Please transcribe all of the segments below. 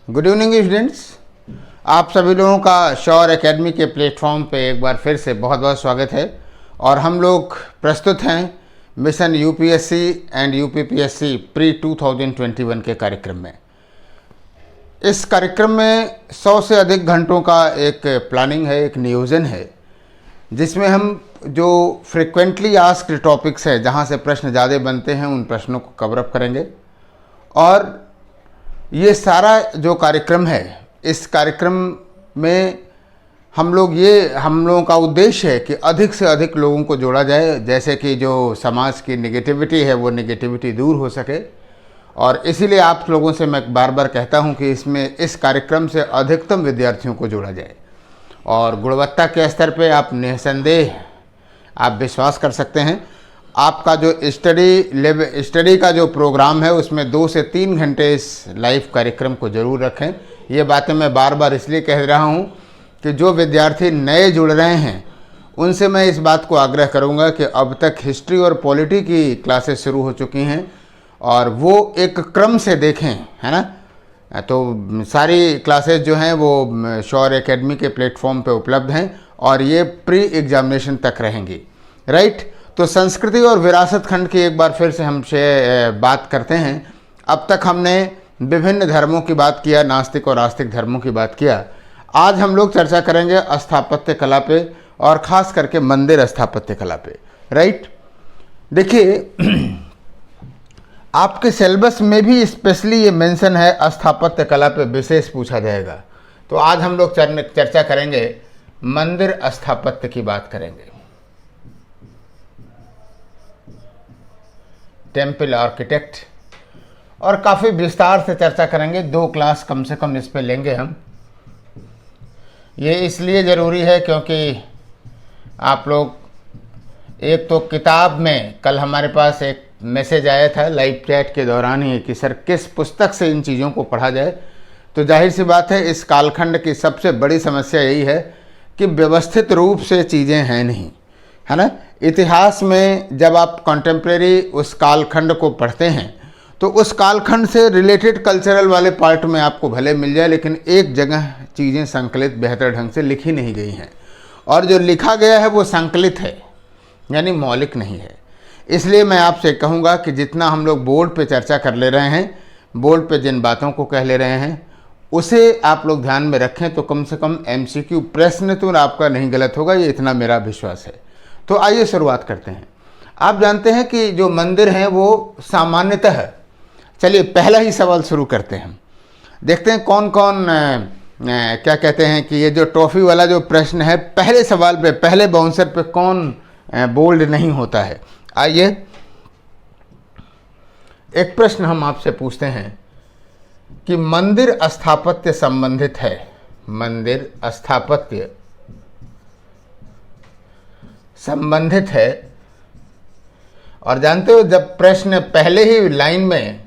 Good evening students. आप सभी लोगों का शौर एकेडमी के प्लेटफॉर्म पे एक बार फिर से बहुत बहुत स्वागत है। और हम लोग प्रस्तुत हैं mission UPSC and UPPSC pre 2021 के कार्यक्रम में। इस कार्यक्रम में 100 से अधिक घंटों का एक प्लानिंग है, एक नियोजन है, जिसमें हम जो फ्रिक्वेंटली आस्क्ड टॉपिक्स है, जहाँ से प्रश्न ज़्यादा बनते हैं, उन प्रश्नों को कवर अप करेंगे। और ये सारा जो कार्यक्रम है, इस कार्यक्रम में हम लोगों का उद्देश्य है कि अधिक से अधिक लोगों को जोड़ा जाए, जैसे कि जो समाज की नेगेटिविटी है वो नेगेटिविटी दूर हो सके। और इसीलिए आप लोगों से मैं बार बार कहता हूं कि इस कार्यक्रम से अधिकतम विद्यार्थियों को जोड़ा जाए। और गुणवत्ता के स्तर पे आप निसंदेह आप विश्वास कर सकते हैं। आपका जो स्टडी का जो प्रोग्राम है, उसमें 2 से 3 घंटे इस लाइव कार्यक्रम को ज़रूर रखें। ये बातें मैं बार बार इसलिए कह रहा हूँ कि जो विद्यार्थी नए जुड़ रहे हैं उनसे मैं इस बात को आग्रह करूँगा कि अब तक हिस्ट्री और पॉलिटी की क्लासेस शुरू हो चुकी हैं और वो एक क्रम से देखें, है ना। तो सारी क्लासेस जो हैं वो शौर एकेडमी के प्लेटफॉर्म पे उपलब्ध हैं और ये प्री एग्जामिनेशन तक रहेंगी, राइट। तो संस्कृति और विरासत खंड की एक बार फिर से हमसे बात करते हैं। अब तक हमने विभिन्न धर्मों की बात किया, नास्तिक और आस्तिक धर्मों की बात किया। आज हम लोग चर्चा करेंगे स्थापत्य कला पे और ख़ास करके मंदिर स्थापत्य कला पे, राइट। देखिए, आपके सिलेबस में भी स्पेशली ये मेंशन है, स्थापत्य कला पे विशेष पूछा जाएगा। तो आज हम लोग चर्चा करेंगे, मंदिर स्थापत्य की बात करेंगे, टेम्पल आर्किटेक्ट, और काफ़ी विस्तार से चर्चा करेंगे। 2 क्लास कम से कम इस पे लेंगे हम। ये इसलिए ज़रूरी है क्योंकि आप लोग, एक तो किताब में कल हमारे पास एक मैसेज आया था लाइव चैट के दौरान ही कि सर किस पुस्तक से इन चीज़ों को पढ़ा जाए। तो जाहिर सी बात है, इस कालखंड की सबसे बड़ी समस्या यही है कि व्यवस्थित रूप से चीज़ें हैं नहीं, है ना। इतिहास में जब आप कंटेम्प्रेरी उस कालखंड को पढ़ते हैं तो उस कालखंड से रिलेटेड कल्चरल वाले पार्ट में आपको भले मिल जाए, लेकिन एक जगह चीज़ें संकलित बेहतर ढंग से लिखी नहीं गई हैं, और जो लिखा गया है वो संकलित है, यानी मौलिक नहीं है। इसलिए मैं आपसे कहूँगा कि जितना हम लोग बोर्ड पे चर्चा कर ले रहे हैं, बोर्ड पे जिन बातों को कह ले रहे हैं, उसे आप लोग ध्यान में रखें तो कम से कम MCQ प्रश्न तो आपका नहीं गलत होगा, ये इतना मेरा विश्वास है। तो आइए शुरुआत करते हैं। आप जानते हैं कि जो मंदिर हैं वो सामान्यतः, चलिए पहला ही सवाल शुरू करते हैं। देखते हैं कौन कौन क्या कहते हैं कि ये जो ट्रॉफी वाला जो प्रश्न है, पहले सवाल पे, पहले बाउंसर पे कौन बोल्ड नहीं होता है। आइए, एक प्रश्न हम आपसे पूछते हैं कि मंदिर स्थापत्य संबंधित है, मंदिर स्थापत्य संबंधित है। और जानते हो, जब प्रश्न पहले ही लाइन में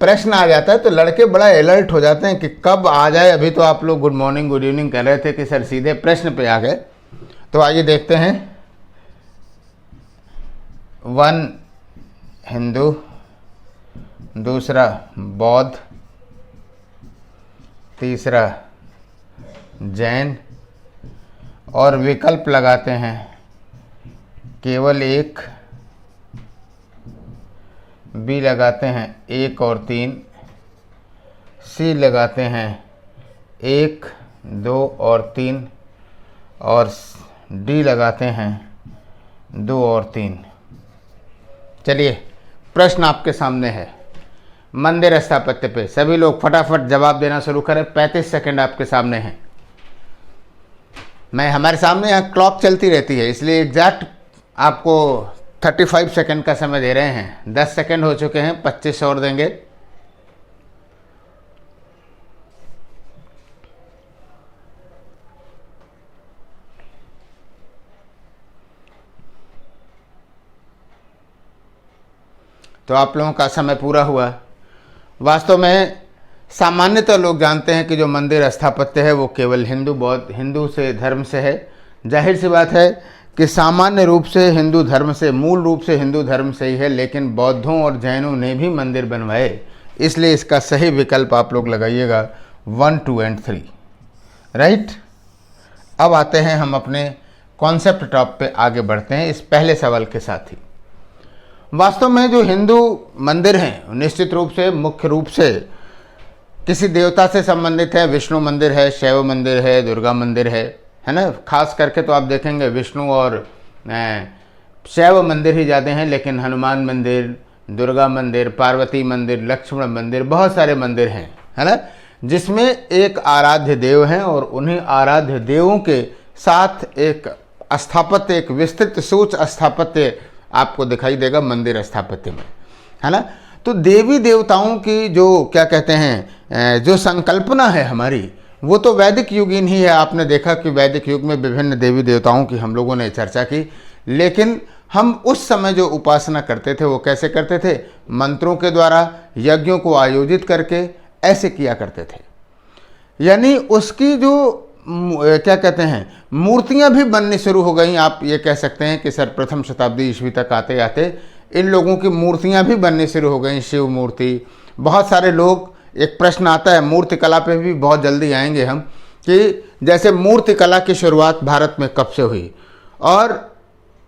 प्रश्न आ जाता है तो लड़के बड़ा अलर्ट हो जाते हैं कि कब आ जाए। अभी तो आप लोग गुड मॉर्निंग गुड इवनिंग कह रहे थे कि सर सीधे प्रश्न पे आ गए। तो आइए देखते हैं। 1 हिंदू, दूसरा बौद्ध, तीसरा जैन, और विकल्प लगाते हैं केवल 1, बी लगाते हैं 1 और 3, सी लगाते हैं 1, 2 और 3, और डी लगाते हैं 2 और 3। चलिए, प्रश्न आपके सामने है मंदिर स्थापत्य पे। सभी लोग फटाफट जवाब देना शुरू करें। 35 सेकंड आपके सामने हैं। हमारे सामने यहाँ क्लॉक चलती रहती है, इसलिए एग्जैक्ट आपको 35 सेकंड का समय दे रहे हैं। 10 सेकंड हो चुके हैं, 25 और देंगे। तो आप लोगों का समय पूरा हुआ। वास्तव में सामान्यतः लोग जानते हैं कि जो मंदिर स्थापत्य है वो केवल हिंदू से धर्म से है। जाहिर सी बात है कि सामान्य रूप से हिंदू धर्म से, मूल रूप से हिंदू धर्म से ही है, लेकिन बौद्धों और जैनों ने भी मंदिर बनवाए, इसलिए इसका सही विकल्प आप लोग लगाइएगा 1, 2 एंड 3, राइट। अब आते हैं हम अपने कॉन्सेप्ट टॉप पे आगे बढ़ते हैं इस पहले सवाल के साथ ही। वास्तव में जो हिंदू मंदिर हैं निश्चित रूप से मुख्य रूप से किसी देवता से संबंधित है। विष्णु मंदिर है, शैव मंदिर है, दुर्गा मंदिर है ना। खास करके तो आप देखेंगे विष्णु और शैव मंदिर ही ज़्यादा हैं, लेकिन हनुमान मंदिर, दुर्गा मंदिर, पार्वती मंदिर, लक्ष्मण मंदिर, बहुत सारे मंदिर हैं, है ना, जिसमें एक आराध्य देव हैं और उन्हीं आराध्य देवों के साथ एक स्थापत्य, एक विस्तृत सोच स्थापत्य आपको दिखाई देगा मंदिर स्थापत्य में, है ना। तो देवी देवताओं की जो क्या कहते हैं जो संकल्पना है हमारी, वो तो वैदिक युगीन ही है। आपने देखा कि वैदिक युग में विभिन्न देवी देवताओं की हम लोगों ने चर्चा की, लेकिन हम उस समय जो उपासना करते थे वो कैसे करते थे? मंत्रों के द्वारा, यज्ञों को आयोजित करके ऐसे किया करते थे। यानी उसकी जो क्या कहते हैं मूर्तियां भी बननी शुरू हो गई। आप ये कह सकते हैं कि सर प्रथम शताब्दी ईस्वी तक आते आते इन लोगों की मूर्तियां भी बननी शुरू हो गई, शिव मूर्ति। बहुत सारे लोग, एक प्रश्न आता है मूर्ति कला पे भी बहुत जल्दी आएंगे हम, कि जैसे मूर्ति कला की शुरुआत भारत में कब से हुई, और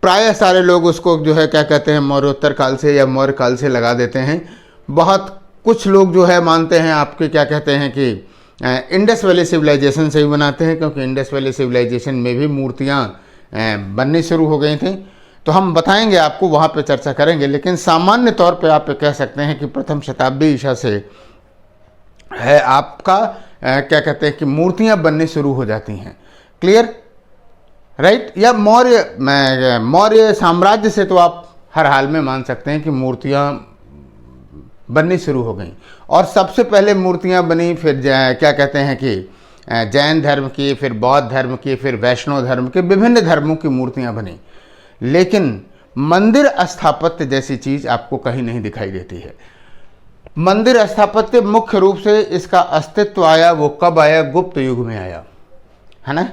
प्रायः सारे लोग उसको जो है क्या कहते हैं मौर्योत्तर काल से या मौर्य काल से लगा देते हैं। बहुत कुछ लोग जो है मानते हैं आपके क्या कहते हैं कि इंडस वैली सिविलाइजेशन से ही बनाते हैं, क्योंकि इंडस वैली सिविलाइजेशन में भी मूर्तियाँ बननी शुरू हो गई थी। तो हम बताएंगे आपको, वहाँ पे चर्चा करेंगे, लेकिन सामान्य तौर पे आप कह सकते हैं कि प्रथम शताब्दी ईसा से है आपका क्या कहते हैं कि मूर्तियाँ बननी शुरू हो जाती हैं। Clear, right. या मौर्य साम्राज्य से तो आप हर हाल में मान सकते हैं कि मूर्तियाँ बननी शुरू हो गई। और सबसे पहले मूर्तियाँ बनी फिर क्या कहते हैं कि जैन धर्म की, फिर बौद्ध धर्म की, फिर वैष्णव धर्म के, विभिन्न धर्मों की मूर्तियाँ बनी। लेकिन मंदिर स्थापत्य जैसी चीज़ आपको कहीं नहीं दिखाई देती है। मंदिर स्थापत्य मुख्य रूप से इसका अस्तित्व आया, वो कब आया? गुप्त युग में आया, है ना।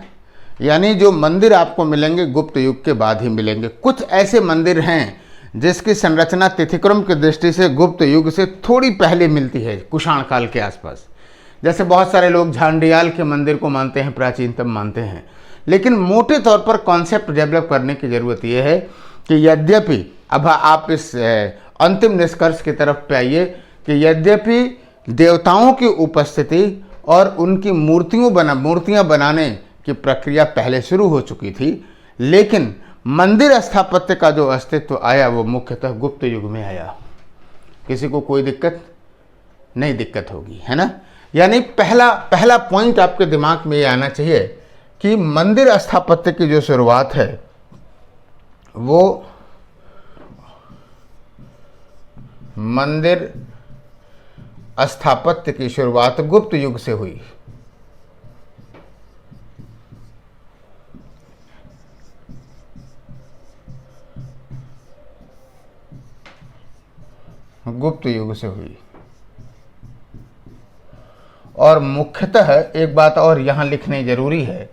यानी जो मंदिर आपको मिलेंगे गुप्त युग के बाद ही मिलेंगे। कुछ ऐसे मंदिर हैं जिसकी संरचना तिथिक्रम की दृष्टि से गुप्त युग से थोड़ी पहले मिलती है, कुषाण काल के आसपास। जैसे बहुत सारे लोग झांडियाल के मंदिर को मानते हैं, प्राचीनतम मानते हैं। लेकिन मोटे तौर पर कॉन्सेप्ट डेवलप करने की ज़रूरत यह है कि यद्यपि, अब आप इस अंतिम निष्कर्ष की तरफ पे आइए कि यद्यपि देवताओं की उपस्थिति और उनकी मूर्तियाँ बनाने की प्रक्रिया पहले शुरू हो चुकी थी, लेकिन मंदिर स्थापत्य का जो अस्तित्व आया वो मुख्यतः गुप्त युग में आया। किसी को कोई दिक्कत होगी, है ना। यानी पहला पॉइंट आपके दिमाग में ये आना चाहिए कि मंदिर स्थापत्य की जो शुरुआत है वो मंदिर स्थापत्य की शुरुआत गुप्त युग से हुई। गुप्त युग से हुई। और मुख्यतः एक बात और यहाँ लिखनी जरूरी है,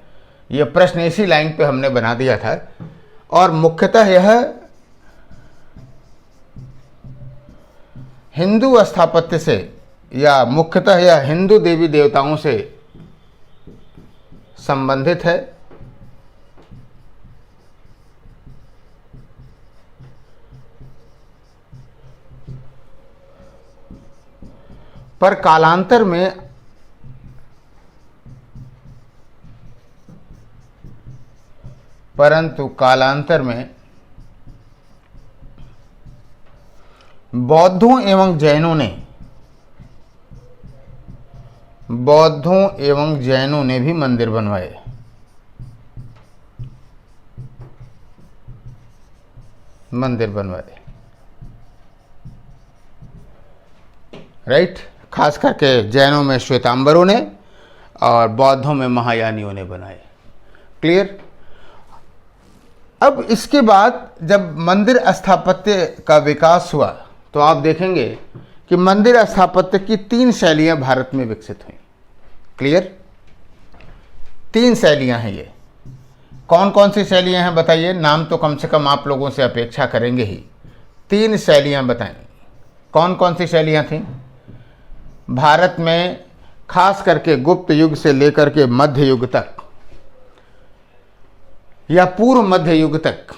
यह प्रश्न इसी लाइन पे हमने बना दिया था, और मुख्यतः यह हिंदू स्थापत्य से या मुख्यतः यह हिंदू देवी देवताओं से संबंधित है। पर कालांतर में बौद्धों एवं जैनों ने भी मंदिर बनवाए। राइट। खास करके जैनों में श्वेतांबरों ने और बौद्धों में महायानियों ने बनाए। क्लियर। अब इसके बाद जब मंदिर स्थापत्य का विकास हुआ तो आप देखेंगे कि मंदिर स्थापत्य की 3 शैलियां भारत में विकसित हुई। क्लियर। 3 शैलियां हैं ये। कौन कौन सी शैलियां हैं बताइए? नाम तो कम से कम आप लोगों से अपेक्षा करेंगे ही। 3 शैलियां बताएं। कौन कौन सी शैलियां थीं? भारत में खास करके गुप्त युग से लेकर के मध्य युग तक या पूर्व मध्य युग तक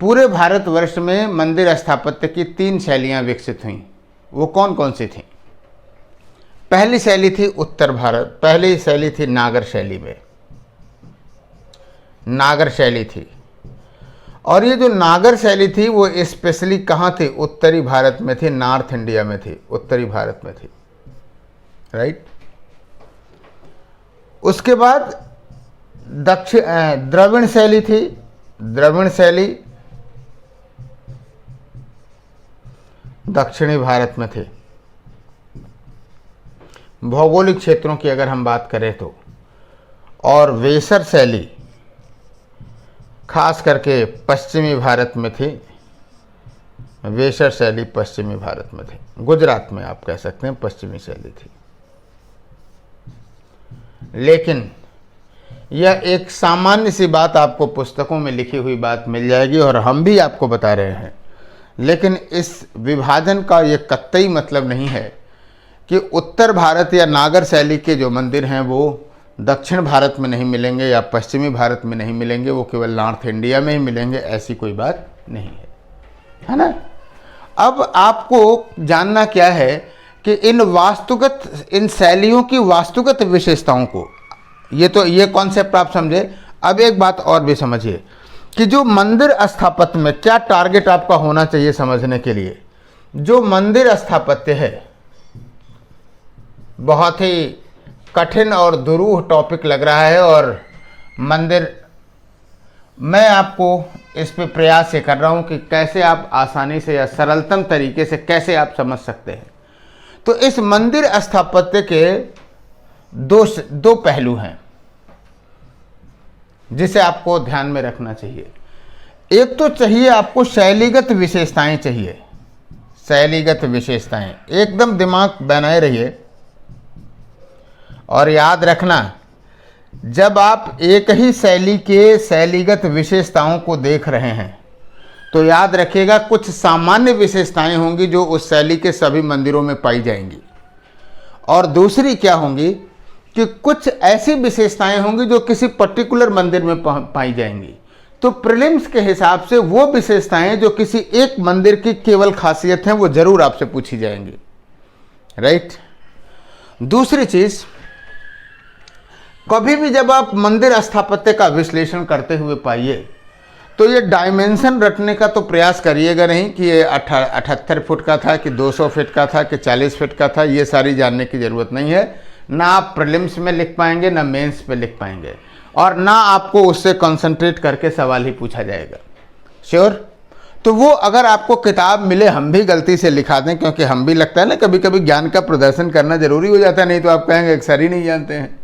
पूरे भारतवर्ष में मंदिर स्थापत्य की 3 शैलियां विकसित हुईं। वो कौन कौन सी थीं? पहली शैली थी उत्तर भारत, पहली शैली थी नागर शैली में, नागर शैली थी। और ये जो नागर शैली थी वो स्पेशली कहाँ थी? उत्तरी भारत में थी, नॉर्थ इंडिया में थी, उत्तरी भारत में थी, राइट। उसके बाद द्रविड़ शैली थी, द्रविड़ शैली दक्षिणी भारत में थी। भौगोलिक क्षेत्रों की अगर हम बात करें तो, और वेसर शैली खास करके पश्चिमी भारत में थी। वेसर शैली पश्चिमी भारत में थी, गुजरात में आप कह सकते हैं पश्चिमी शैली थी। लेकिन यह एक सामान्य सी बात आपको पुस्तकों में लिखी हुई बात मिल जाएगी और हम भी आपको बता रहे हैं। लेकिन इस विभाजन का ये कतई मतलब नहीं है कि उत्तर भारत या नागर शैली के जो मंदिर हैं वो दक्षिण भारत में नहीं मिलेंगे या पश्चिमी भारत में नहीं मिलेंगे, वो केवल नॉर्थ इंडिया में ही मिलेंगे, ऐसी कोई बात नहीं है ना। अब आपको जानना क्या है कि इन शैलियों की वास्तुगत विशेषताओं को, ये कॉन्सेप्ट आप समझे। अब एक बात और भी समझिए कि जो मंदिर स्थापत्य में क्या टारगेट आपका होना चाहिए समझने के लिए। जो मंदिर स्थापत्य है बहुत ही कठिन और दुरूह टॉपिक लग रहा है, और मंदिर मैं आपको इस पे प्रयास ये कर रहा हूँ कि कैसे आप आसानी से या सरलतम तरीके से कैसे आप समझ सकते हैं। तो इस मंदिर स्थापत्य के दो पहलू हैं जिसे आपको ध्यान में रखना चाहिए। एक तो चाहिए आपको शैलीगत विशेषताएं चाहिए, शैलीगत विशेषताएं एकदम दिमाग बनाए रहिए और याद रखना, जब आप एक ही शैली के शैलीगत विशेषताओं को देख रहे हैं तो याद रखिएगा कुछ सामान्य विशेषताएं होंगी जो उस शैली के सभी मंदिरों में पाई जाएंगी, और दूसरी क्या होंगी कि कुछ ऐसी विशेषताएं होंगी जो किसी पर्टिकुलर मंदिर में पाई जाएंगी। तो प्रीलिम्स के हिसाब से वो विशेषताएं जो किसी एक मंदिर की केवल खासियत हैं वो जरूर आपसे पूछी जाएंगी, राइट। दूसरी चीज, कभी भी जब आप मंदिर स्थापत्य का विश्लेषण करते हुए पाइए तो ये डायमेंशन रखने का तो प्रयास करिएगा नहीं कि ये 78 फुट का था कि 200 फीट का था कि 40 फीट का था, ये सारी जानने की ज़रूरत नहीं है। ना आप प्रीलिम्स में लिख पाएंगे, ना मेंस पे लिख पाएंगे, और ना आपको उससे कंसंट्रेट करके सवाल ही पूछा जाएगा। श्योर? तो वो अगर आपको किताब मिले, हम भी गलती से लिखा दें, क्योंकि हम भी लगता है ना कभी कभी ज्ञान का प्रदर्शन करना जरूरी हो जाता है, नहीं तो आप कहेंगे एक सर ही नहीं जानते हैं।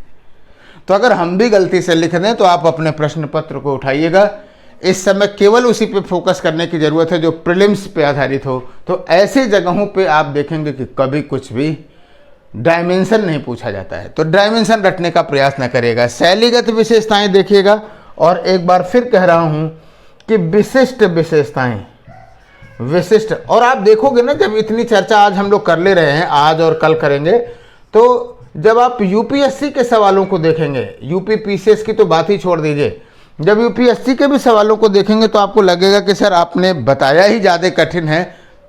तो अगर हम भी गलती से लिख दें तो आप अपने प्रश्न पत्र को उठाइएगा। इस समय केवल उसी पे फोकस करने की ज़रूरत है जो प्रीलिम्स पे आधारित हो। तो ऐसी जगहों पे आप देखेंगे कि कभी कुछ भी डायमेंशन नहीं पूछा जाता है, तो डायमेंशन रखने का प्रयास न करिएगा, शैलीगत विशेषताएं देखिएगा। और एक बार फिर कह रहा हूँ कि विशिष्ट विशेषताएं, विशिष्ट, और आप देखोगे ना जब इतनी चर्चा आज हम लोग कर ले रहे हैं, आज और कल करेंगे, तो जब आप यूपीएससी के सवालों को देखेंगे, यूपी पीसीएस की तो बात ही छोड़ दीजिए, जब यूपीएससी के भी सवालों को देखेंगे तो आपको लगेगा कि सर आपने बताया ही ज़्यादा कठिन है,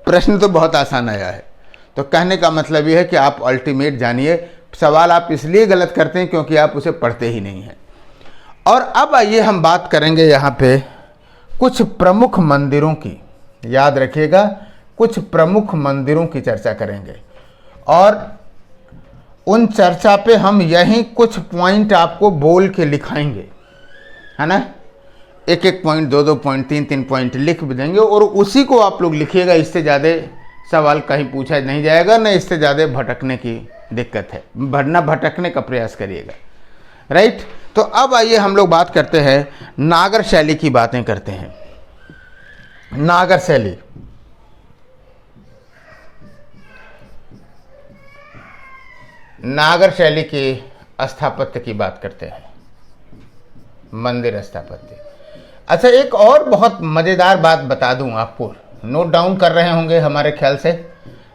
प्रश्न तो बहुत आसान आया है। तो कहने का मतलब ये है कि आप अल्टीमेट जानिए, सवाल आप इसलिए गलत करते हैं क्योंकि आप उसे पढ़ते ही नहीं हैं। और अब आइए हम बात करेंगे यहाँ पे कुछ प्रमुख मंदिरों की, याद रखिएगा कुछ प्रमुख मंदिरों की चर्चा करेंगे, और उन चर्चा पे हम यही कुछ पॉइंट आपको बोल के लिखाएंगे, है ना। एक एक पॉइंट, दो दो पॉइंट, तीन तीन पॉइंट लिख भी देंगे, और उसी को आप लोग लिखिएगा। इससे ज़्यादा सवाल कहीं पूछा नहीं जाएगा, न इससे ज़्यादा भटकने की दिक्कत है, न भटकने का प्रयास करिएगा, राइट। तो अब आइए हम लोग बात करते हैं, नागर शैली की बातें करते हैं। नागर शैली, नागर शैली की स्थापत्य की बात करते हैं, मंदिर स्थापत्य। अच्छा, एक और बहुत मज़ेदार बात बता दूं आपको, नोट डाउन कर रहे होंगे हमारे ख्याल से।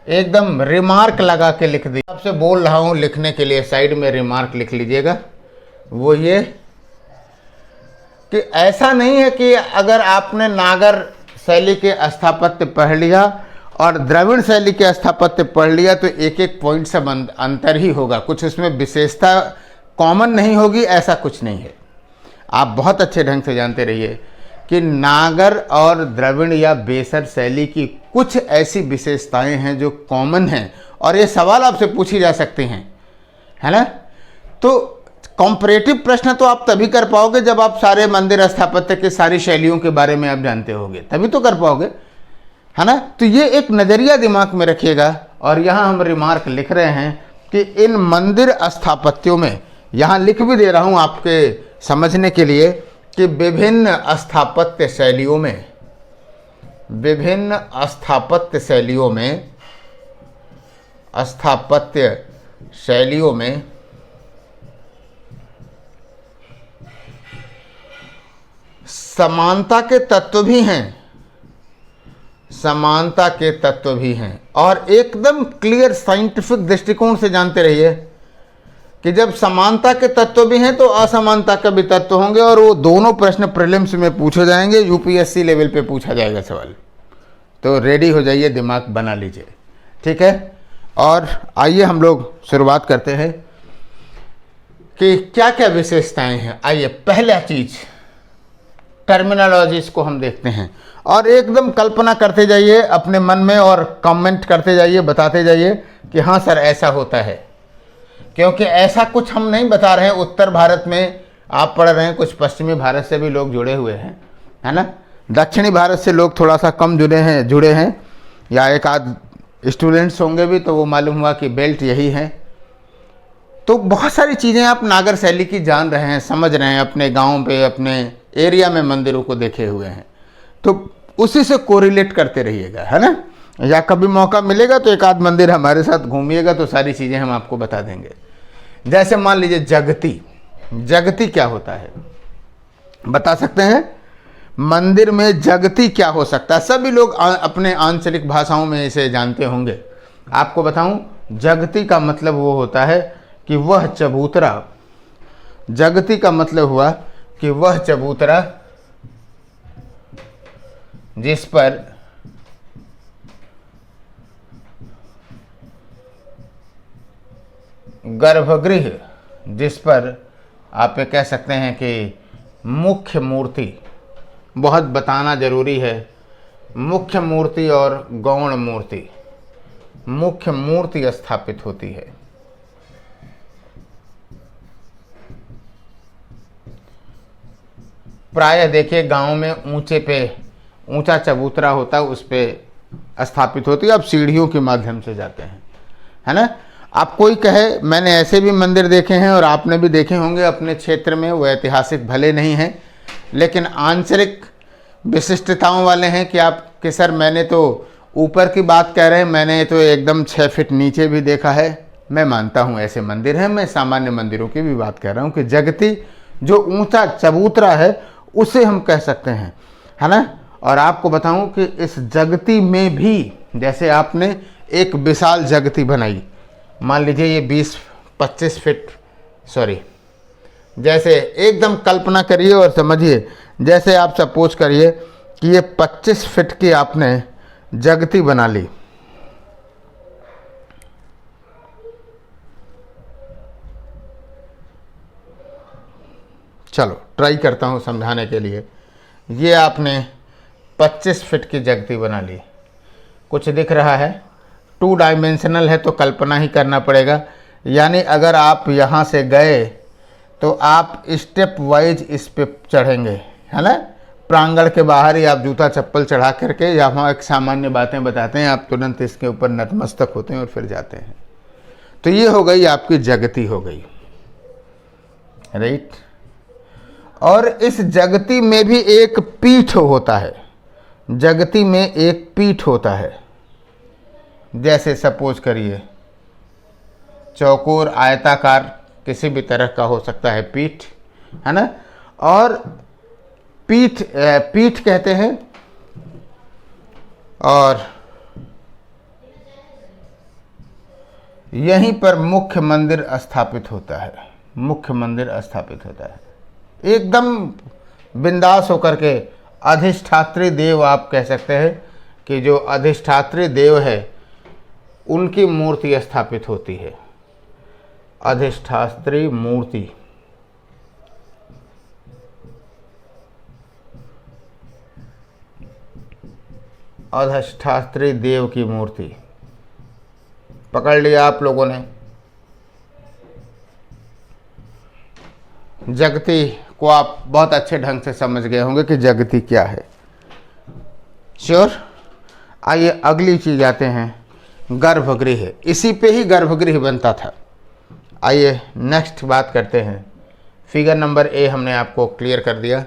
एकदम रिमार्क लगा के लिख दी। आपसे बोल रहा हूं लिखने के लिए, साइड में रिमार्क लिख लीजिएगा। वो ये कि ऐसा नहीं है कि अगर आपने नागर शैली के स्थापत्य पढ़ लिया और द्रविड़ शैली के स्थापत्य पढ़ लिया तो एक एक पॉइंट से अंतर ही होगा, कुछ उसमें विशेषता कॉमन नहीं होगी, ऐसा कुछ नहीं है। आप बहुत अच्छे ढंग से जानते रहिए कि नागर और द्रविड़ या बेसर शैली की कुछ ऐसी विशेषताएं हैं जो कॉमन हैं, और ये सवाल आपसे पूछी जा सकते हैं, है ना। तो कॉम्परेटिव प्रश्न तो आप तभी कर पाओगे जब आप सारे मंदिर स्थापत्य के सारी शैलियों के बारे में आप जानते होगे, तभी तो कर पाओगे, है ना। तो ये एक नज़रिया दिमाग में रखिएगा। और यहाँ हम रिमार्क लिख रहे हैं कि इन मंदिर स्थापत्यों में, यहाँ लिख भी दे रहा हूँ आपके समझने के लिए, कि विभिन्न स्थापत्य शैलियों में, विभिन्न स्थापत्य शैलियों में, स्थापत्य शैलियों में समानता के तत्व भी हैं, समानता के तत्व भी हैं। और एकदम क्लियर साइंटिफिक दृष्टिकोण से जानते रहिए कि जब समानता के तत्व भी हैं तो असमानता के भी तत्व होंगे, और वो दोनों प्रश्न प्रीलिम्स में पूछे जाएंगे, यूपीएससी लेवल पे पूछा जाएगा सवाल। तो रेडी हो जाइए, दिमाग बना लीजिए, ठीक है। और आइए हम लोग शुरुआत करते हैं कि क्या क्या विशेषताएं हैं। आइए, पहला चीज टर्मिनोलॉजीज को हम देखते हैं, और एकदम कल्पना करते जाइए अपने मन में और कमेंट करते जाइए, बताते जाइए कि हाँ सर ऐसा होता है, क्योंकि ऐसा कुछ हम नहीं बता रहे हैं। उत्तर भारत में आप पढ़ रहे हैं, कुछ पश्चिमी भारत से भी लोग जुड़े हुए हैं, है ना। दक्षिणी भारत से लोग थोड़ा सा कम जुड़े हैं, या एक आध स्टूडेंट्स होंगे भी, तो वो मालूम हुआ कि बेल्ट यही है। तो बहुत सारी चीज़ें आप नागर शैली की जान रहे हैं, समझ रहे हैं, अपने गांव पे, अपने एरिया में मंदिरों को देखे हुए हैं, तो उसी से कोरिलेट करते रहिएगा, है ना। या कभी मौका मिलेगा तो एक आध मंदिर हमारे साथ घूमिएगा, तो सारी चीज़ें हम आपको बता देंगे। जैसे मान लीजिए जगती, जगती क्या होता है बता सकते हैं? मंदिर में जगती क्या हो सकता है? सभी लोग अपने आंचलिक भाषाओं में इसे जानते होंगे। आपको बताऊं, जगती का मतलब वो होता है कि वह चबूतरा, जगती का मतलब हुआ कि वह चबूतरा जिस पर गर्भगृह, जिस पर आप ये कह सकते हैं कि मुख्य मूर्ति, बहुत बताना जरूरी है, मुख्य मूर्ति और गौण मूर्ति, मुख्य मूर्ति स्थापित होती है। प्रायः देखिए गांव में ऊंचे पे ऊंचा चबूतरा होता है, उस पे स्थापित होती है। अब सीढ़ियों के माध्यम से जाते हैं, है ना। आप कोई कहे, मैंने ऐसे भी मंदिर देखे हैं और आपने भी देखे होंगे अपने क्षेत्र में, वो ऐतिहासिक भले नहीं हैं लेकिन आंचलिक विशिष्टताओं वाले हैं कि आप कि सर मैंने तो ऊपर की बात कह रहे हैं, मैंने तो एकदम 6 फीट नीचे भी देखा है। मैं मानता हूँ ऐसे मंदिर हैं, मैं सामान्य मंदिरों की भी बात कर रहा हूँ कि जगती जो ऊंचा चबूतरा है उसे हम कह सकते हैं, है ना। और आपको बताऊं कि इस जगती में भी, जैसे आपने एक विशाल जगती बनाई, मान लीजिए ये 20-25 फीट, सॉरी, जैसे एकदम कल्पना करिए और समझिए, जैसे आप सपोज करिए कि ये 25 फीट की आपने जगती बना ली, चलो ट्राई करता हूँ समझाने के लिए। ये आपने 25 फीट की जगती बना ली, कुछ दिख रहा है, 2 डायमेंशनल है तो कल्पना ही करना पड़ेगा। यानी अगर आप यहाँ से गए तो आप स्टेप वाइज इस पे चढ़ेंगे, है ना। प्रांगण के बाहर ही आप जूता चप्पल चढ़ा करके, या वहाँ एक सामान्य बातें बताते हैं, आप तुरंत इसके ऊपर नतमस्तक होते हैं और फिर जाते हैं। तो ये हो गई आपकी जगती, हो गई राइट। और इस जगती में भी एक पीठ होता है, जगती में एक पीठ होता है। जैसे सपोज करिए चौकोर, आयताकार, किसी भी तरह का हो सकता है पीठ, है ना। और पीठ कहते हैं, और यहीं पर मुख्य मंदिर स्थापित होता है। मुख्य मंदिर स्थापित होता है एकदम बिंदास होकर के। अधिष्ठात्री देव आप कह सकते हैं कि जो अधिष्ठात्री देव है उनकी मूर्ति स्थापित होती है। अधिष्ठात्री मूर्ति, अधिष्ठात्री देव की मूर्ति पकड़ लिया आप लोगों ने। जगती को आप बहुत अच्छे ढंग से समझ गए होंगे कि जगती क्या है। श्योर। आइए अगली चीज आते हैं, गर्भगृह। इसी पे ही गर्भगृह बनता था। आइए नेक्स्ट बात करते हैं। फिगर नंबर ए हमने आपको क्लियर कर दिया।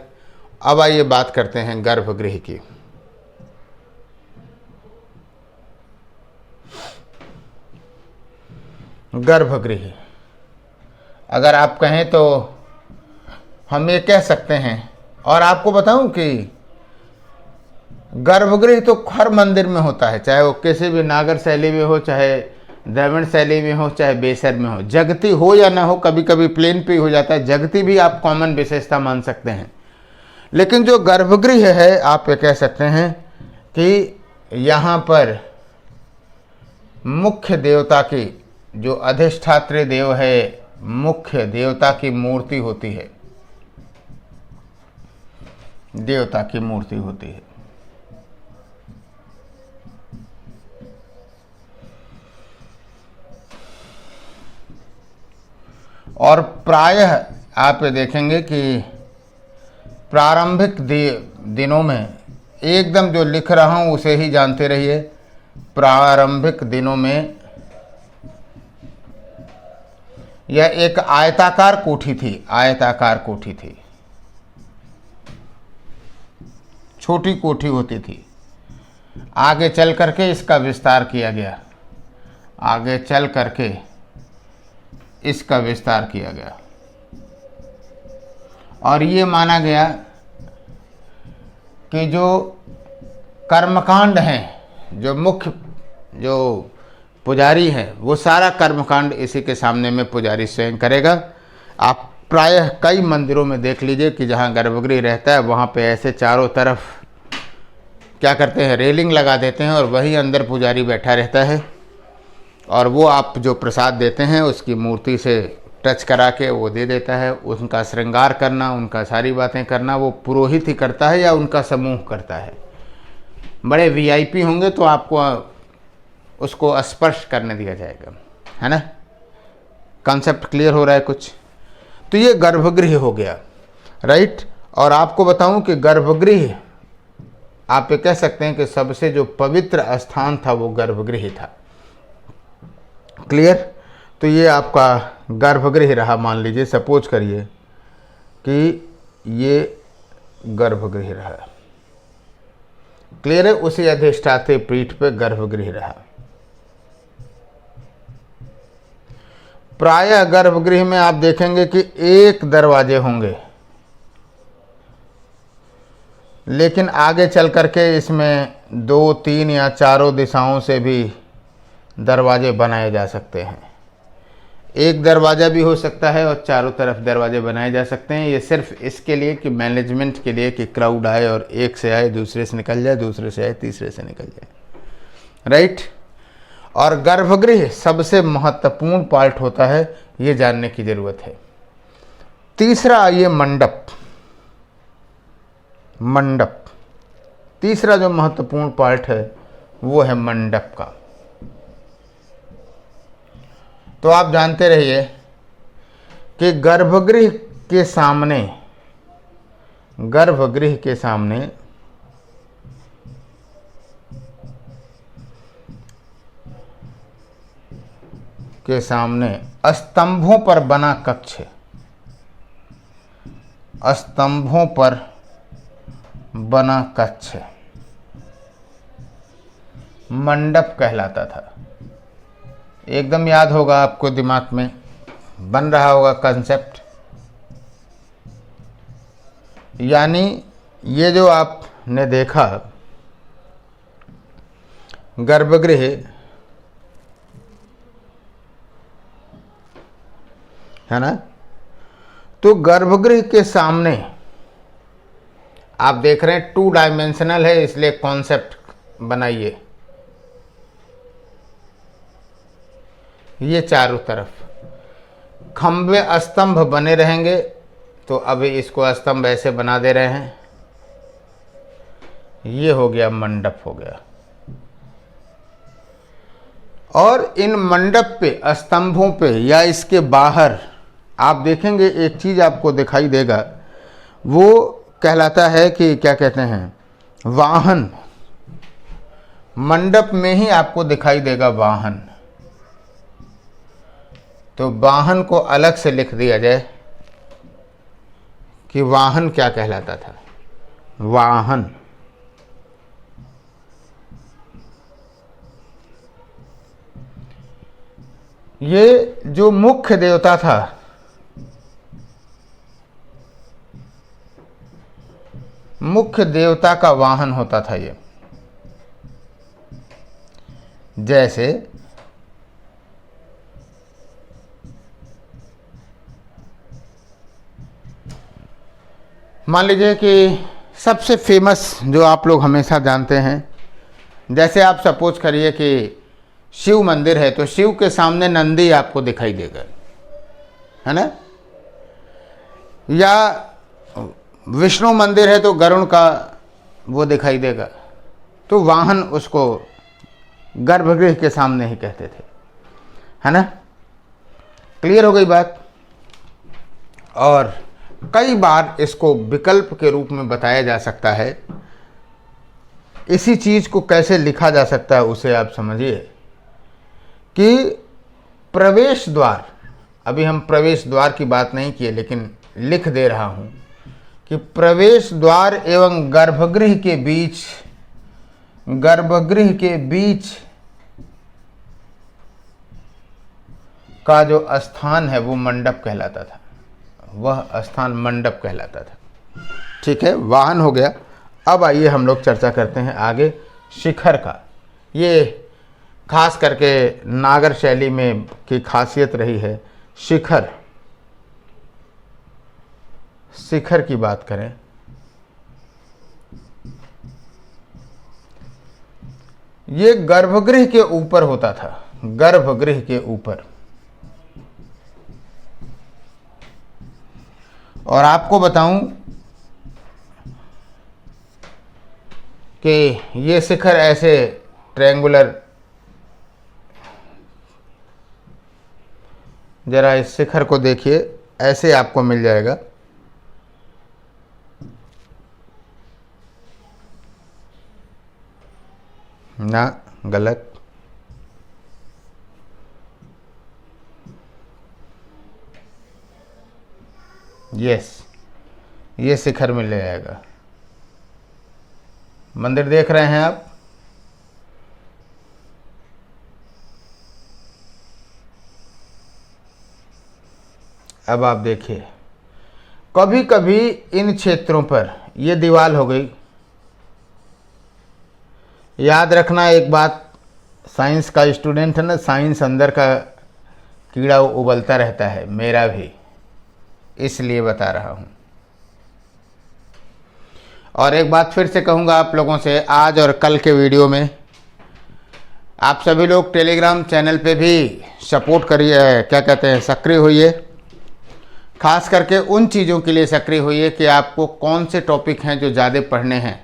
अब आइए बात करते हैं गर्भगृह की। गर्भगृह अगर आप कहें तो हम ये कह सकते हैं, और आपको बताऊं कि गर्भगृह तो हर मंदिर में होता है, चाहे वो किसी भी नागर शैली में हो, चाहे द्रविड़ शैली में हो, चाहे बेसर में हो। जगती हो या ना हो, कभी कभी प्लेन पे हो जाता है, जगती भी आप कॉमन विशेषता मान सकते हैं। लेकिन जो गर्भगृह है आप ये कह सकते हैं कि यहाँ पर मुख्य देवता की, जो अधिष्ठात्री देव है, मुख्य देवता की मूर्ति होती है। देवता की मूर्ति होती है। और प्रायः आप देखेंगे कि प्रारंभिक दिनों में, एकदम जो लिख रहा हूं उसे ही जानते रहिए, प्रारंभिक दिनों में यह एक आयताकार कोठी थी। आयताकार कोठी थी, छोटी कोठी होती थी। आगे चल करके इसका विस्तार किया गया। आगे चल करके इसका विस्तार किया गया और ये माना गया कि जो कर्मकांड हैं, जो मुख्य जो पुजारी है, वो सारा कर्मकांड इसी के सामने में पुजारी स्वयं करेगा। आप प्रायः कई मंदिरों में देख लीजिए कि जहाँ गर्भगृह रहता है वहाँ पे ऐसे चारों तरफ क्या करते हैं, रेलिंग लगा देते हैं और वही अंदर पुजारी बैठा रहता है और वो आप जो प्रसाद देते हैं उसकी मूर्ति से टच करा के वो दे देता है। उनका श्रृंगार करना, उनका सारी बातें करना वो पुरोहित ही करता है या उनका समूह करता है। बड़े वीआईपी होंगे तो आपको उसको स्पर्श करने दिया जाएगा, है ना। कॉन्सेप्ट क्लियर हो रहा है कुछ। तो ये गर्भगृह हो गया, राइट। और आपको बताऊं कि गर्भगृह आप ये कह सकते हैं कि सबसे जो पवित्र स्थान था वो गर्भगृह था। क्लियर। तो ये आपका गर्भगृह रहा। मान लीजिए, सपोज करिए कि ये गर्भगृह रहा। क्लियर है। उसी अधिष्ठात्री पीठ पे गर्भगृह रहा। प्रायः गर्भगृह में आप देखेंगे कि एक दरवाजे होंगे, लेकिन आगे चल करके इसमें 2, 3 या चारों दिशाओं से भी दरवाजे बनाए जा सकते हैं। एक दरवाज़ा भी हो सकता है और चारों तरफ दरवाजे बनाए जा सकते हैं। ये सिर्फ इसके लिए कि मैनेजमेंट के लिए कि क्राउड आए और एक से आए दूसरे से निकल जाए, दूसरे से आए तीसरे से निकल जाए, राइट। और गर्भगृह सबसे महत्वपूर्ण पार्ट होता है, ये जानने की ज़रूरत है। तीसरा आइए मंडप। मंडप तीसरा जो महत्वपूर्ण पार्ट है वो है मंडप का। तो आप जानते रहिए कि गर्भगृह के सामने स्तंभों पर बना कक्ष, स्तंभों पर बना कक्ष मंडप कहलाता था। एकदम याद होगा आपको, दिमाग में बन रहा होगा कंसेप्ट। यानी ये जो आपने देखा गर्भगृह, है ना। तो गर्भगृह के सामने आप देख रहे हैं 2 डायमेंशनल है, इसलिए कॉन्सेप्ट बनाइए। ये चारों तरफ खंभे स्तंभ बने रहेंगे, तो अभी इसको स्तंभ ऐसे बना दे रहे हैं। ये हो गया मंडप हो गया। और इन मंडप पे, स्तंभों पे या इसके बाहर आप देखेंगे एक चीज आपको दिखाई देगा, वो कहलाता है कि क्या कहते हैं, वाहन। मंडप में ही आपको दिखाई देगा वाहन। तो वाहन को अलग से लिख दिया जाए कि वाहन क्या कहलाता था। वाहन ये जो मुख्य देवता था, मुख्य देवता का वाहन होता था ये। जैसे मान लीजिए कि सबसे फेमस जो आप लोग हमेशा जानते हैं, जैसे आप सपोज करिए कि शिव मंदिर है तो शिव के सामने नंदी आपको दिखाई देगा, है ना। या विष्णु मंदिर है तो गरुड़ का वो दिखाई देगा। तो वाहन उसको गर्भगृह के सामने ही कहते थे, है ना। क्लियर हो गई बात। और कई बार इसको विकल्प के रूप में बताया जा सकता है। इसी चीज को कैसे लिखा जा सकता है उसे आप समझिए कि प्रवेश द्वार, अभी हम प्रवेश द्वार की बात नहीं किए लेकिन लिख दे रहा हूं कि प्रवेश द्वार एवं गर्भगृह के बीच, गर्भगृह के बीच का जो स्थान है वो मंडप कहलाता था। वह स्थान मंडप कहलाता था। ठीक है, वाहन हो गया। अब आइए हम लोग चर्चा करते हैं आगे शिखर का। ये खास करके नागर शैली में की खासियत रही है। शिखर, शिखर की बात करें, ये गर्भगृह के ऊपर होता था, गर्भगृह के ऊपर। और आपको बताऊं कि ये शिखर ऐसे ट्रायंगुलर, जरा इस शिखर को देखिए, ऐसे आपको मिल जाएगा। ना, गलत। यस, ये शिखर मिल जाएगा। मंदिर देख रहे हैं आप, अब आप देखिए, कभी कभी इन क्षेत्रों पर ये दीवार हो गई। याद रखना एक बात, साइंस का स्टूडेंट है ना, साइंस अंदर का कीड़ा उबलता रहता है, मेरा भी, इसलिए बता रहा हूं। और एक बात फिर से कहूंगा आप लोगों से, आज और कल के वीडियो में आप सभी लोग टेलीग्राम चैनल पे भी सपोर्ट करिए, क्या कहते हैं, सक्रिय होइए। खास करके उन चीज़ों के लिए सक्रिय होइए कि आपको कौन से टॉपिक हैं जो ज़्यादा पढ़ने हैं।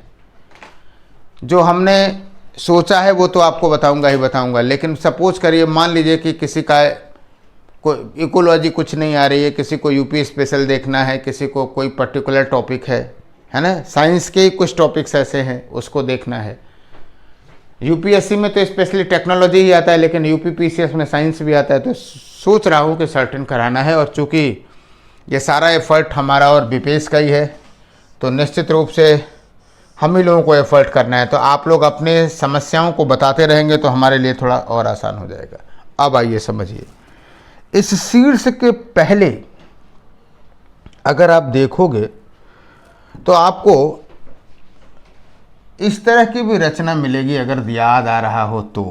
जो हमने सोचा है वो तो आपको बताऊंगा ही बताऊंगा, लेकिन सपोज करिए, मान लीजिए कि किसी का कोई इकोलॉजी कुछ नहीं आ रही है, किसी को यूपी स्पेशल देखना है, किसी को कोई पर्टिकुलर टॉपिक है ना, साइंस के कुछ टॉपिक्स ऐसे हैं उसको देखना है। यूपीएससी में तो स्पेशली टेक्नोलॉजी ही आता है, लेकिन यूपीपीसीएस में साइंस भी आता है। तो सोच रहा हूँ कि सर्टेन कराना है, और चूँकि ये सारा एफर्ट हमारा और विपेश का ही है, तो निश्चित रूप से हम ही लोगों को एफर्ट करना है। तो आप लोग अपने समस्याओं को बताते रहेंगे तो हमारे लिए थोड़ा और आसान हो जाएगा। अब आइए समझिए, इस शीर्ष के पहले अगर आप देखोगे तो आपको इस तरह की भी रचना मिलेगी, अगर याद आ रहा हो तो।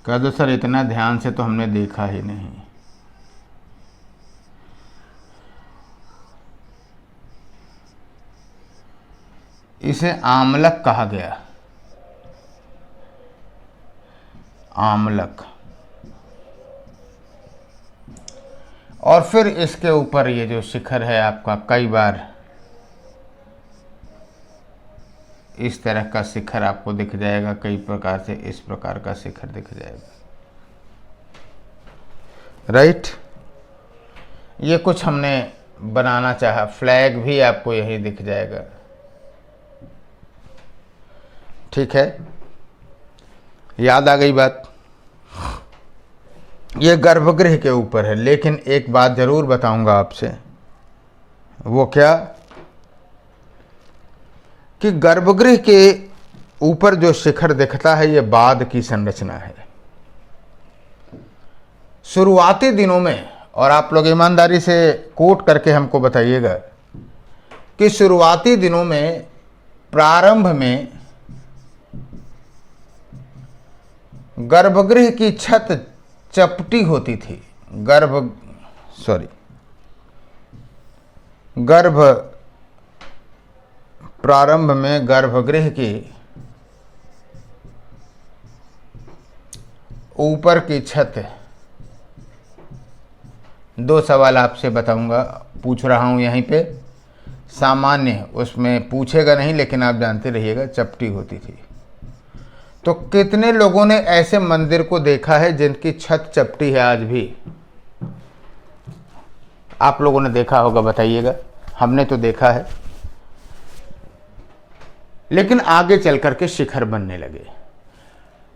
कह दो सर इतना ध्यान से तो हमने देखा ही नहीं। इसे आमलक कहा गया, आमलक। और फिर इसके ऊपर ये जो शिखर है आपका, कई बार इस तरह का शिखर आपको दिख जाएगा, कई प्रकार से इस प्रकार का शिखर दिख जाएगा, राइट। ये कुछ हमने बनाना चाहा, फ्लैग भी आपको यही दिख जाएगा, ठीक है। याद आ गई बात। ये गर्भगृह के ऊपर है, लेकिन एक बात जरूर बताऊंगा आपसे, वो क्या कि गर्भगृह के ऊपर जो शिखर दिखता है ये बाद की संरचना है। शुरुआती दिनों में, और आप लोग ईमानदारी से कोट करके हमको बताइएगा कि शुरुआती दिनों में, प्रारंभ में गर्भगृह की छत चपटी होती थी। प्रारंभ में गर्भगृह की ऊपर की छत, दो सवाल आपसे बताऊंगा, पूछ रहा हूं यहीं पे, सामान्य उसमें पूछेगा नहीं लेकिन आप जानते रहिएगा, चपटी होती थी। तो कितने लोगों ने ऐसे मंदिर को देखा है जिनकी छत चपटी है? आज भी आप लोगों ने देखा होगा, बताइएगा। हमने तो देखा है, लेकिन आगे चल करके शिखर बनने लगे।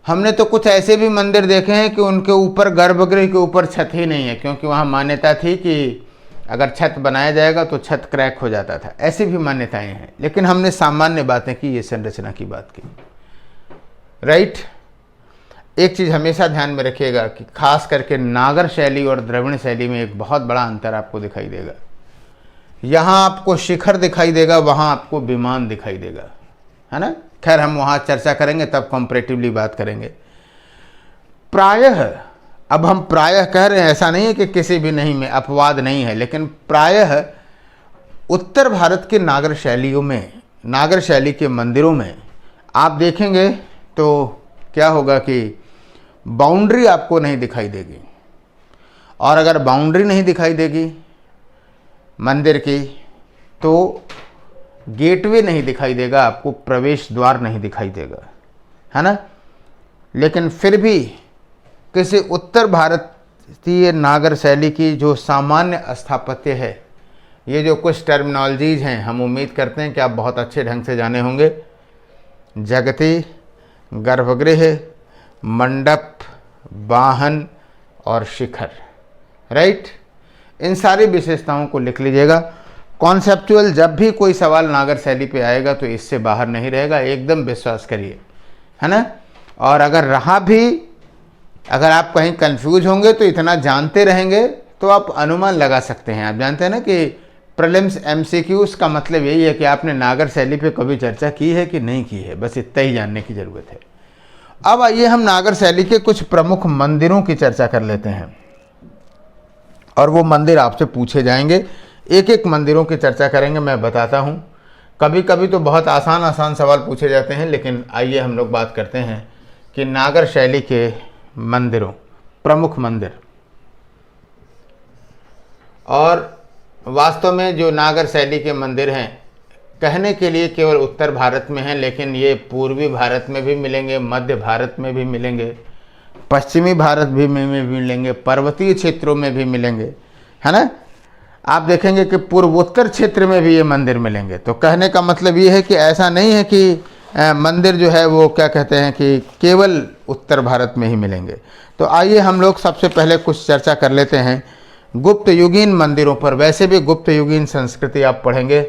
हमने तो कुछ ऐसे भी मंदिर देखे हैं कि उनके ऊपर, गर्भगृह के ऊपर छत ही नहीं है, क्योंकि वहां मान्यता थी कि अगर छत बनाया जाएगा तो छत क्रैक हो जाता था। ऐसी भी मान्यताएं हैं, लेकिन हमने सामान्य बातें की, ये संरचना की बात की, राइट। एक चीज हमेशा ध्यान में रखिएगा कि खास करके नागर शैली और द्रविड़ शैली में एक बहुत बड़ा अंतर आपको दिखाई देगा। यहां आपको शिखर दिखाई देगा, वहां आपको विमान दिखाई देगा, है ना। खैर हम वहां चर्चा करेंगे, तब कंपैरेटिवली बात करेंगे। प्रायः, अब हम प्रायः कह रहे हैं, ऐसा नहीं है कि किसी भी नहीं में अपवाद नहीं है, लेकिन प्रायः उत्तर भारत के नागर शैलियों में, नागर शैली के मंदिरों में आप देखेंगे तो क्या होगा कि बाउंड्री आपको नहीं दिखाई देगी। और अगर बाउंड्री नहीं दिखाई देगी मंदिर की, तो गेटवे नहीं दिखाई देगा आपको, प्रवेश द्वार नहीं दिखाई देगा, है ना। लेकिन फिर भी किसी उत्तर भारतीय नागर शैली की जो सामान्य स्थापत्य है, ये जो कुछ टर्मिनोलॉजीज हैं, हम उम्मीद करते हैं कि आप बहुत अच्छे ढंग से जाने होंगे। जगती, गर्भगृह, मंडप, वाहन और शिखर, राइट। इन सारी विशेषताओं को लिख लीजिएगा। कॉन्सेप्चुअल जब भी कोई सवाल नागर शैली पे आएगा तो इससे बाहर नहीं रहेगा, एकदम विश्वास करिए, है ना। और अगर रहा भी, अगर आप कहीं कंफ्यूज होंगे तो इतना जानते रहेंगे तो आप अनुमान लगा सकते हैं। आप जानते हैं ना कि प्रीलिम्स एमसीक्यूज का मतलब यही है कि आपने नागर शैली पे कभी चर्चा की है कि नहीं की है, बस इतना ही जानने की जरूरत है। अब आइए हम नागर शैली के कुछ प्रमुख मंदिरों की चर्चा कर लेते हैं, और वो मंदिर आपसे पूछे जाएंगे। एक एक मंदिरों की चर्चा करेंगे, मैं बताता हूँ। कभी कभी तो बहुत आसान आसान सवाल पूछे जाते हैं, लेकिन आइए हम लोग बात करते हैं कि नागर शैली के मंदिरों, प्रमुख मंदिर। और वास्तव में जो नागर शैली के मंदिर हैं, कहने के लिए केवल उत्तर भारत में हैं, लेकिन ये पूर्वी भारत में भी मिलेंगे, मध्य भारत में भी मिलेंगे, पश्चिमी भारत भी में भी मिलेंगे, पर्वतीय क्षेत्रों में भी मिलेंगे, है ना। आप देखेंगे कि पूर्वोत्तर क्षेत्र में भी ये मंदिर मिलेंगे। तो कहने का मतलब ये है कि ऐसा नहीं है कि मंदिर जो है वो क्या कहते हैं कि केवल उत्तर भारत में ही मिलेंगे। तो आइए हम लोग सबसे पहले कुछ चर्चा कर लेते हैं गुप्त युगीन मंदिरों पर। वैसे भी गुप्त युगीन संस्कृति आप पढ़ेंगे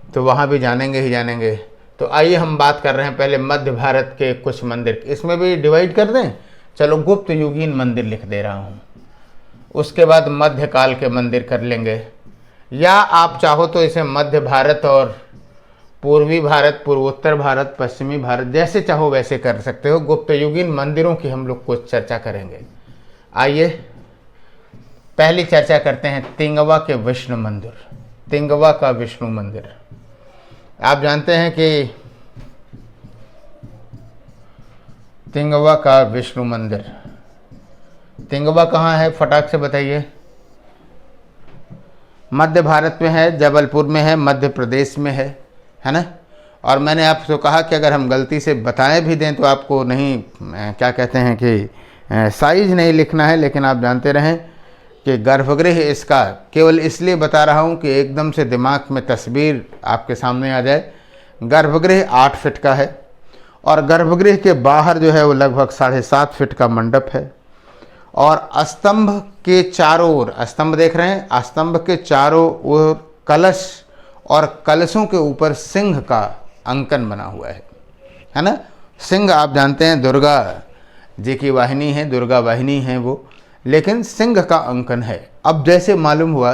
तो वहाँ भी जानेंगे ही जानेंगे। तो आइए हम बात कर रहे हैं पहले मध्य भारत के कुछ मंदिर। इसमें भी डिवाइड कर दें, चलो गुप्त युगीन मंदिर लिख दे रहा हूँ, उसके बाद मध्यकाल के मंदिर कर लेंगे, या आप चाहो तो इसे मध्य भारत और पूर्वी भारत, पूर्वोत्तर भारत, पश्चिमी भारत, जैसे चाहो वैसे कर सकते हो। गुप्त युगीन मंदिरों की हम लोग कुछ चर्चा करेंगे। आइए पहली चर्चा करते हैं तिंगवा के विष्णु मंदिर। तिंगवा का विष्णु मंदिर, आप जानते हैं कि तिंगवा का विष्णु मंदिर, तिंगवा कहाँ है, फटाक से बताइए। मध्य भारत में है, जबलपुर में है, मध्य प्रदेश में है ना। और मैंने आपसे कहा कि अगर हम गलती से बताएं भी दें तो आपको नहीं क्या कहते हैं कि साइज नहीं लिखना है, लेकिन आप जानते रहें कि गर्भगृह इसका केवल इसलिए बता रहा हूं कि एकदम से दिमाग में तस्वीर आपके सामने आ जाए। गर्भगृह 8 फीट का है और गर्भगृह के बाहर जो है वो लगभग 7.5 फीट का मंडप है। और स्तंभ के चारों ओर, स्तंभ देख रहे हैं, स्तंभ के चारों ओर कलश और कलशों के ऊपर सिंह का अंकन बना हुआ है ना। सिंह आप जानते हैं दुर्गा जी की वाहिनी है, दुर्गा वाहिनी है वो, लेकिन सिंह का अंकन है। अब जैसे मालूम हुआ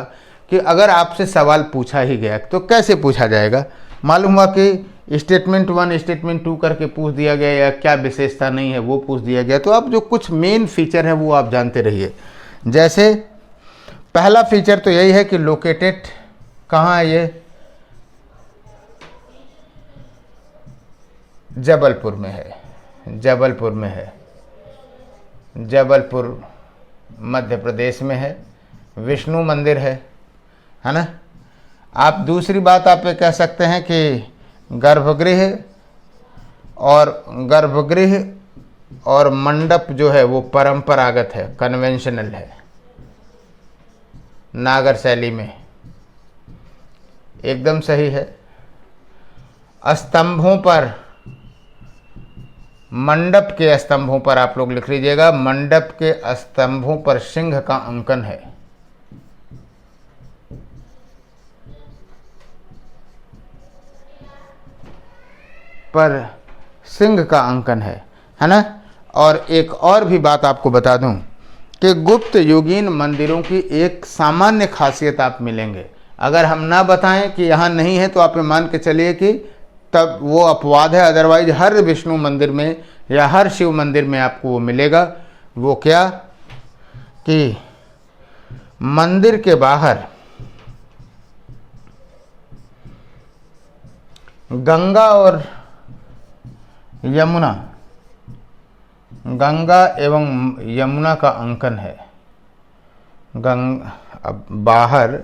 कि अगर आपसे सवाल पूछा ही गया तो कैसे पूछा जाएगा, मालूम हुआ कि स्टेटमेंट 1 स्टेटमेंट 2 करके पूछ दिया गया या क्या विशेषता नहीं है वो पूछ दिया गया। तो अब जो कुछ मेन फीचर है वो आप जानते रहिए। जैसे पहला फीचर तो यही है कि लोकेटेड कहाँ है, ये जबलपुर में है, जबलपुर में है, जबलपुर मध्य प्रदेश में है, विष्णु मंदिर है ना। आप दूसरी बात आप ये कह सकते हैं कि गर्भगृह और मंडप जो है वो परंपरागत है, कन्वेंशनल है, नागर शैली में, एकदम सही है। स्तंभों पर, मंडप के स्तंभों पर आप लोग लिख लीजिएगा, मंडप के स्तंभों पर सिंह का अंकन है। पर सिंह का अंकन है ना। और एक और भी बात आपको बता दूं कि गुप्त युगीन मंदिरों की एक सामान्य खासियत आप मिलेंगे। अगर हम ना बताएं कि यहाँ नहीं है तो आप मान के चलिए कि तब वो अपवाद है, अदरवाइज हर विष्णु मंदिर में या हर शिव मंदिर में आपको वो मिलेगा। वो क्या कि मंदिर के बाहर गंगा और यमुना, गंगा एवं यमुना का अंकन है। अब बाहर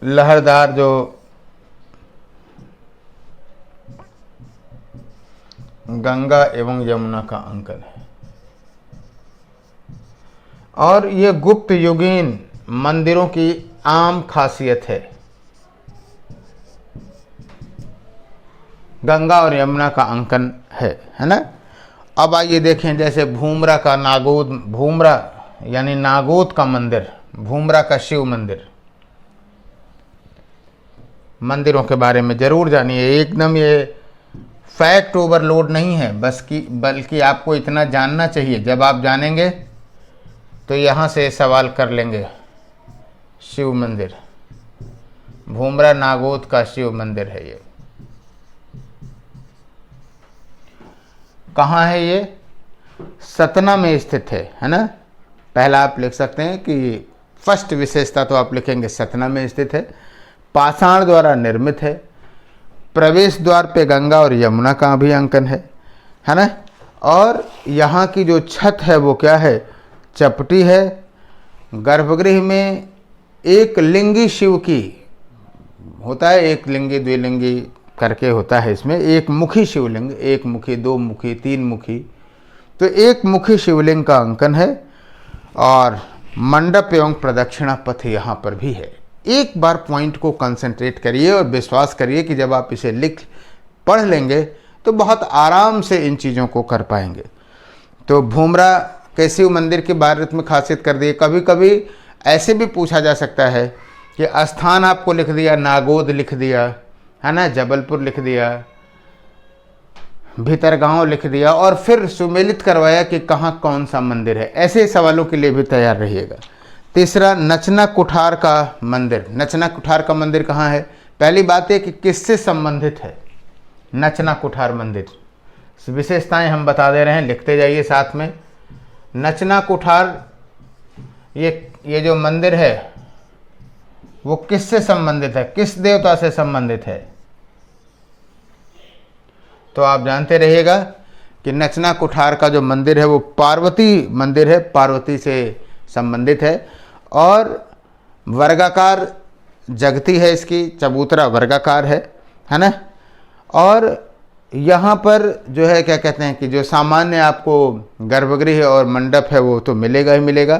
लहरदार जो गंगा एवं यमुना का अंकन है। और ये गुप्त युगीन मंदिरों की आम खासियत है, गंगा और यमुना का अंकन है ना। अब आइए देखें, जैसे भूमरा का नागोद, भूमरा यानी नागोद का मंदिर, भूमरा का शिव मंदिर, मंदिरों के बारे में जरूर जानिए। एकदम ये फैक्ट ओवरलोड नहीं है बल्कि आपको इतना जानना चाहिए। जब आप जानेंगे तो यहाँ से सवाल कर लेंगे। शिव मंदिर, भूमरा नागोद का शिव मंदिर है। ये कहाँ है, ये सतना में स्थित है ना। पहला आप लिख सकते हैं कि फर्स्ट विशेषता तो आप लिखेंगे सतना में स्थित है, पाषाण द्वारा निर्मित है, प्रवेश द्वार पे गंगा और यमुना का भी अंकन है ना। और यहाँ की जो छत है वो क्या है, चपटी है। गर्भगृह में एक लिंगी शिव की होता है, एक लिंगी द्विलिंगी करके होता है इसमें, एक मुखी शिवलिंग, एक मुखी, दो मुखी, तीन मुखी, तो एक मुखी शिवलिंग का अंकन है। और मंडप एवं प्रदक्षिणा पथ यहाँ पर भी है। एक बार पॉइंट को कंसंट्रेट करिए और विश्वास करिए कि जब आप इसे पढ़ लेंगे तो बहुत आराम से इन चीज़ों को कर पाएंगे। तो भूमरा के शिव मंदिर के बारे में खासियत कर दिए। कभी कभी ऐसे भी पूछा जा सकता है कि स्थान आपको लिख दिया, नागोद लिख दिया है ना, जबलपुर लिख दिया, भीतरगांव लिख दिया और फिर सुमेलित करवाया कि कहाँ कौन सा मंदिर है। ऐसे सवालों के लिए भी तैयार रहिएगा। तीसरा नचना कुठार का मंदिर। नचना कुठार का मंदिर कहाँ है? पहली बात है कि किससे संबंधित है नचना कुठार मंदिर, विशेषताएं हम बता दे रहे हैं, लिखते जाइए साथ में। नचना कुठार ये जो मंदिर है वो किससे संबंधित है, किस देवता से संबंधित है? तो आप जानते रहिएगा कि नचना कुठार का जो मंदिर है वो पार्वती मंदिर है, पार्वती से संबंधित है। और वर्गाकार जगती है इसकी, चबूतरा वर्गाकार है ना। और यहाँ पर जो है क्या कहते हैं कि जो सामान्य आपको गर्भगृह और मंडप है वो तो मिलेगा ही मिलेगा।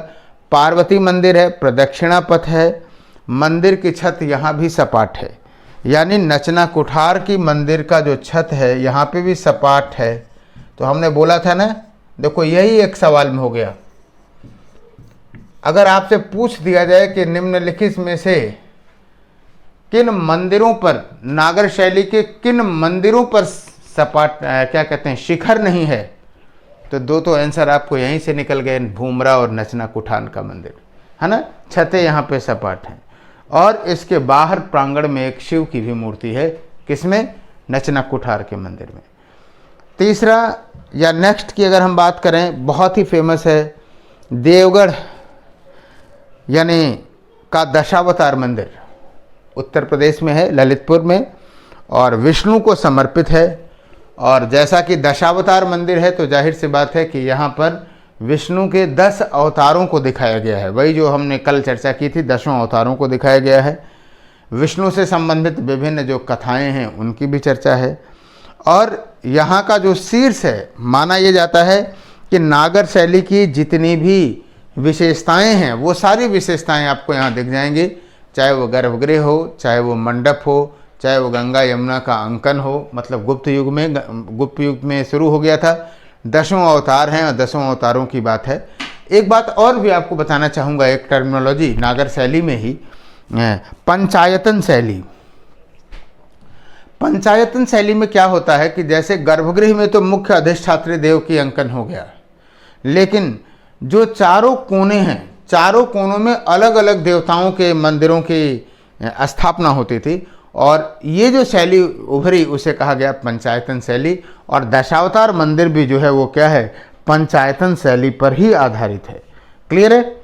पार्वती मंदिर है, प्रदक्षिणा पथ है, मंदिर की छत यहाँ भी सपाट है, यानी नचना कुठार की मंदिर का जो छत है यहाँ पे भी सपाट है। तो हमने बोला था ना, देखो यही एक सवाल में हो गया। अगर आपसे पूछ दिया जाए कि निम्नलिखित में से किन मंदिरों पर, नागर शैली के किन मंदिरों पर सपाट क्या कहते हैं शिखर नहीं है, तो दो तो आंसर आपको यहीं से निकल गए, भूमरा और नचना कुठार का मंदिर, है ना। छतें यहाँ पे सपाट हैं। और इसके बाहर प्रांगण में एक शिव की भी मूर्ति है, किसमें? नचना कुठार के मंदिर में। तीसरा या नेक्स्ट की अगर हम बात करें, बहुत ही फेमस है देवगढ़ यानी का दशावतार मंदिर, उत्तर प्रदेश में है, ललितपुर में, और विष्णु को समर्पित है। और जैसा कि दशावतार मंदिर है तो जाहिर सी बात है कि यहाँ पर विष्णु के 10 अवतारों को दिखाया गया है, वही जो हमने कल चर्चा की थी, 10 अवतारों को दिखाया गया है। विष्णु से संबंधित विभिन्न जो कथाएं हैं उनकी भी चर्चा है। और यहाँ का जो शीर्ष है, माना यह जाता है कि नागर शैली की जितनी भी विशेषताएं हैं वो सारी विशेषताएं आपको यहाँ दिख जाएंगी, चाहे वो गर्भगृह हो, चाहे वो मंडप हो, चाहे वो गंगा यमुना का अंकन हो, मतलब गुप्त युग में शुरू हो गया था। 10 अवतार हैं और 10 अवतारों की बात है। एक बात और भी आपको बताना चाहूँगा, एक टर्मिनोलॉजी नागर शैली में ही, पंचायतन शैली। पंचायतन शैली में क्या होता है कि जैसे गर्भगृह में तो मुख्य अधिष्ठात्री देव की अंकन हो गया, लेकिन जो चारों कोने हैं, चारों कोनों में अलग अलग देवताओं के मंदिरों की स्थापना होती थी, और ये जो शैली उभरी उसे कहा गया पंचायतन शैली। और दशावतार मंदिर भी जो है वो क्या है, पंचायतन शैली पर ही आधारित है। क्लियर है?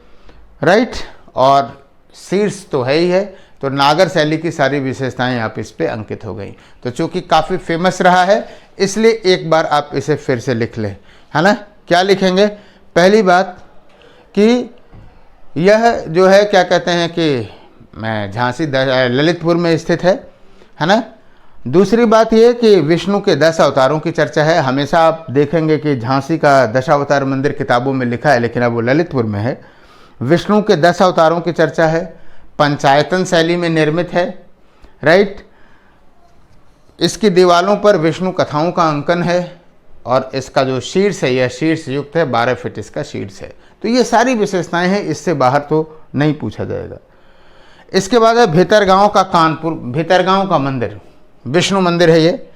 राइट। और शीर्ष तो है ही है, तो नागर शैली की सारी विशेषताएं आप इस पे अंकित हो गई। तो चूंकि काफ़ी फेमस रहा है इसलिए एक बार आप इसे फिर से लिख लें, है ना। क्या लिखेंगे? पहली बात कि यह जो है क्या कहते हैं कि झांसी ललितपुर में स्थित है ना। दूसरी बात यह कि विष्णु के 10 अवतारों की चर्चा है। हमेशा आप देखेंगे कि झांसी का दशावतार मंदिर किताबों में लिखा है, लेकिन अब वो ललितपुर में है। विष्णु के 10 अवतारों की चर्चा है, पंचायतन शैली में निर्मित है, राइट। इसकी दीवालों पर विष्णु कथाओं का अंकन है, और इसका जो शीर्ष है यह शीर्ष युक्त है, 12 फीट इसका शीर्ष है। तो ये सारी विशेषताएं हैं, इससे बाहर तो नहीं पूछा जाएगा। इसके बाद है भीतरगांव का कानपुर, भीतरगांव का मंदिर, विष्णु मंदिर है ये,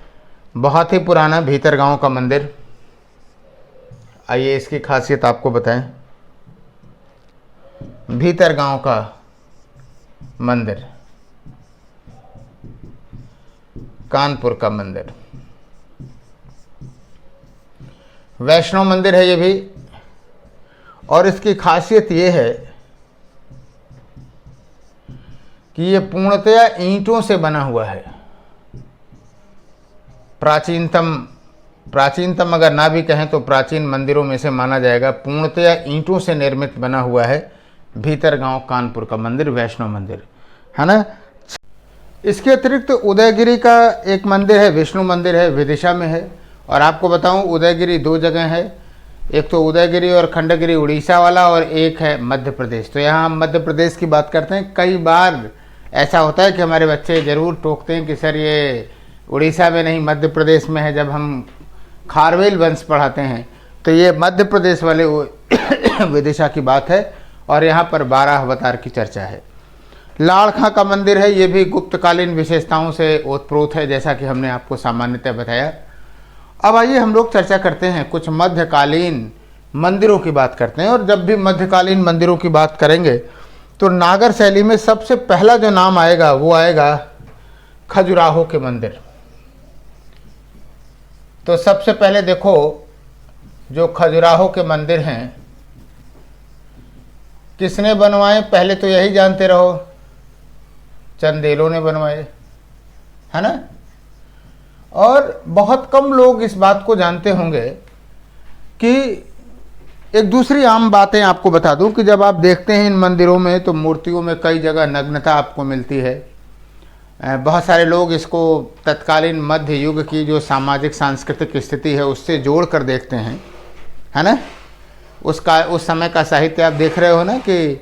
बहुत ही पुराना भीतरगांव का मंदिर। आइए इसकी खासियत आपको बताएं। भीतरगांव का मंदिर, कानपुर का मंदिर, वैष्णव मंदिर है ये भी। और इसकी खासियत ये है कि ये पूर्णतया ईंटों से बना हुआ है। प्राचीनतम अगर ना भी कहें तो प्राचीन मंदिरों में से माना जाएगा। पूर्णतया ईंटों से निर्मित बना हुआ है भीतरगांव कानपुर का मंदिर, वैष्णव मंदिर, है ना। इसके अतिरिक्त उदयगिरी का एक मंदिर है, विष्णु मंदिर है, विदिशा में है। और आपको बताऊं उदयगिरी 2 जगह है, एक तो उदयगिरी और खंडगिरी उड़ीसा वाला, और एक है मध्य प्रदेश। तो यहाँ हम मध्य प्रदेश की बात करते हैं। कई बार ऐसा होता है कि हमारे बच्चे ज़रूर टोकते हैं कि सर ये उड़ीसा में नहीं मध्य प्रदेश में है, जब हम खारवेल वंश पढ़ाते हैं। तो ये मध्य प्रदेश वाले विदिशा की बात है, और यहाँ पर 12 अवतार की चर्चा है। लाड़खा का मंदिर है, ये भी गुप्तकालीन विशेषताओं से ओतप्रोत है, जैसा कि हमने आपको सामान्यतः बताया। अब आइए हम लोग चर्चा करते हैं, कुछ मध्यकालीन मंदिरों की बात करते हैं। और जब भी मध्यकालीन मंदिरों की बात करेंगे तो नागर शैली में सबसे पहला जो नाम आएगा वो आएगा खजुराहो के मंदिर। तो सबसे पहले देखो, जो खजुराहो के मंदिर हैं किसने बनवाए, पहले तो यही जानते रहो, चंदेलों ने बनवाए, है ना। और बहुत कम लोग इस बात को जानते होंगे कि एक दूसरी आम बातें आपको बता दूं कि जब आप देखते हैं इन मंदिरों में तो मूर्तियों में कई जगह नग्नता आपको मिलती है। बहुत सारे लोग इसको तत्कालीन मध्य युग की जो सामाजिक सांस्कृतिक स्थिति है उससे जोड़ कर देखते हैं, है ना। उस समय का साहित्य आप देख रहे हो ना कि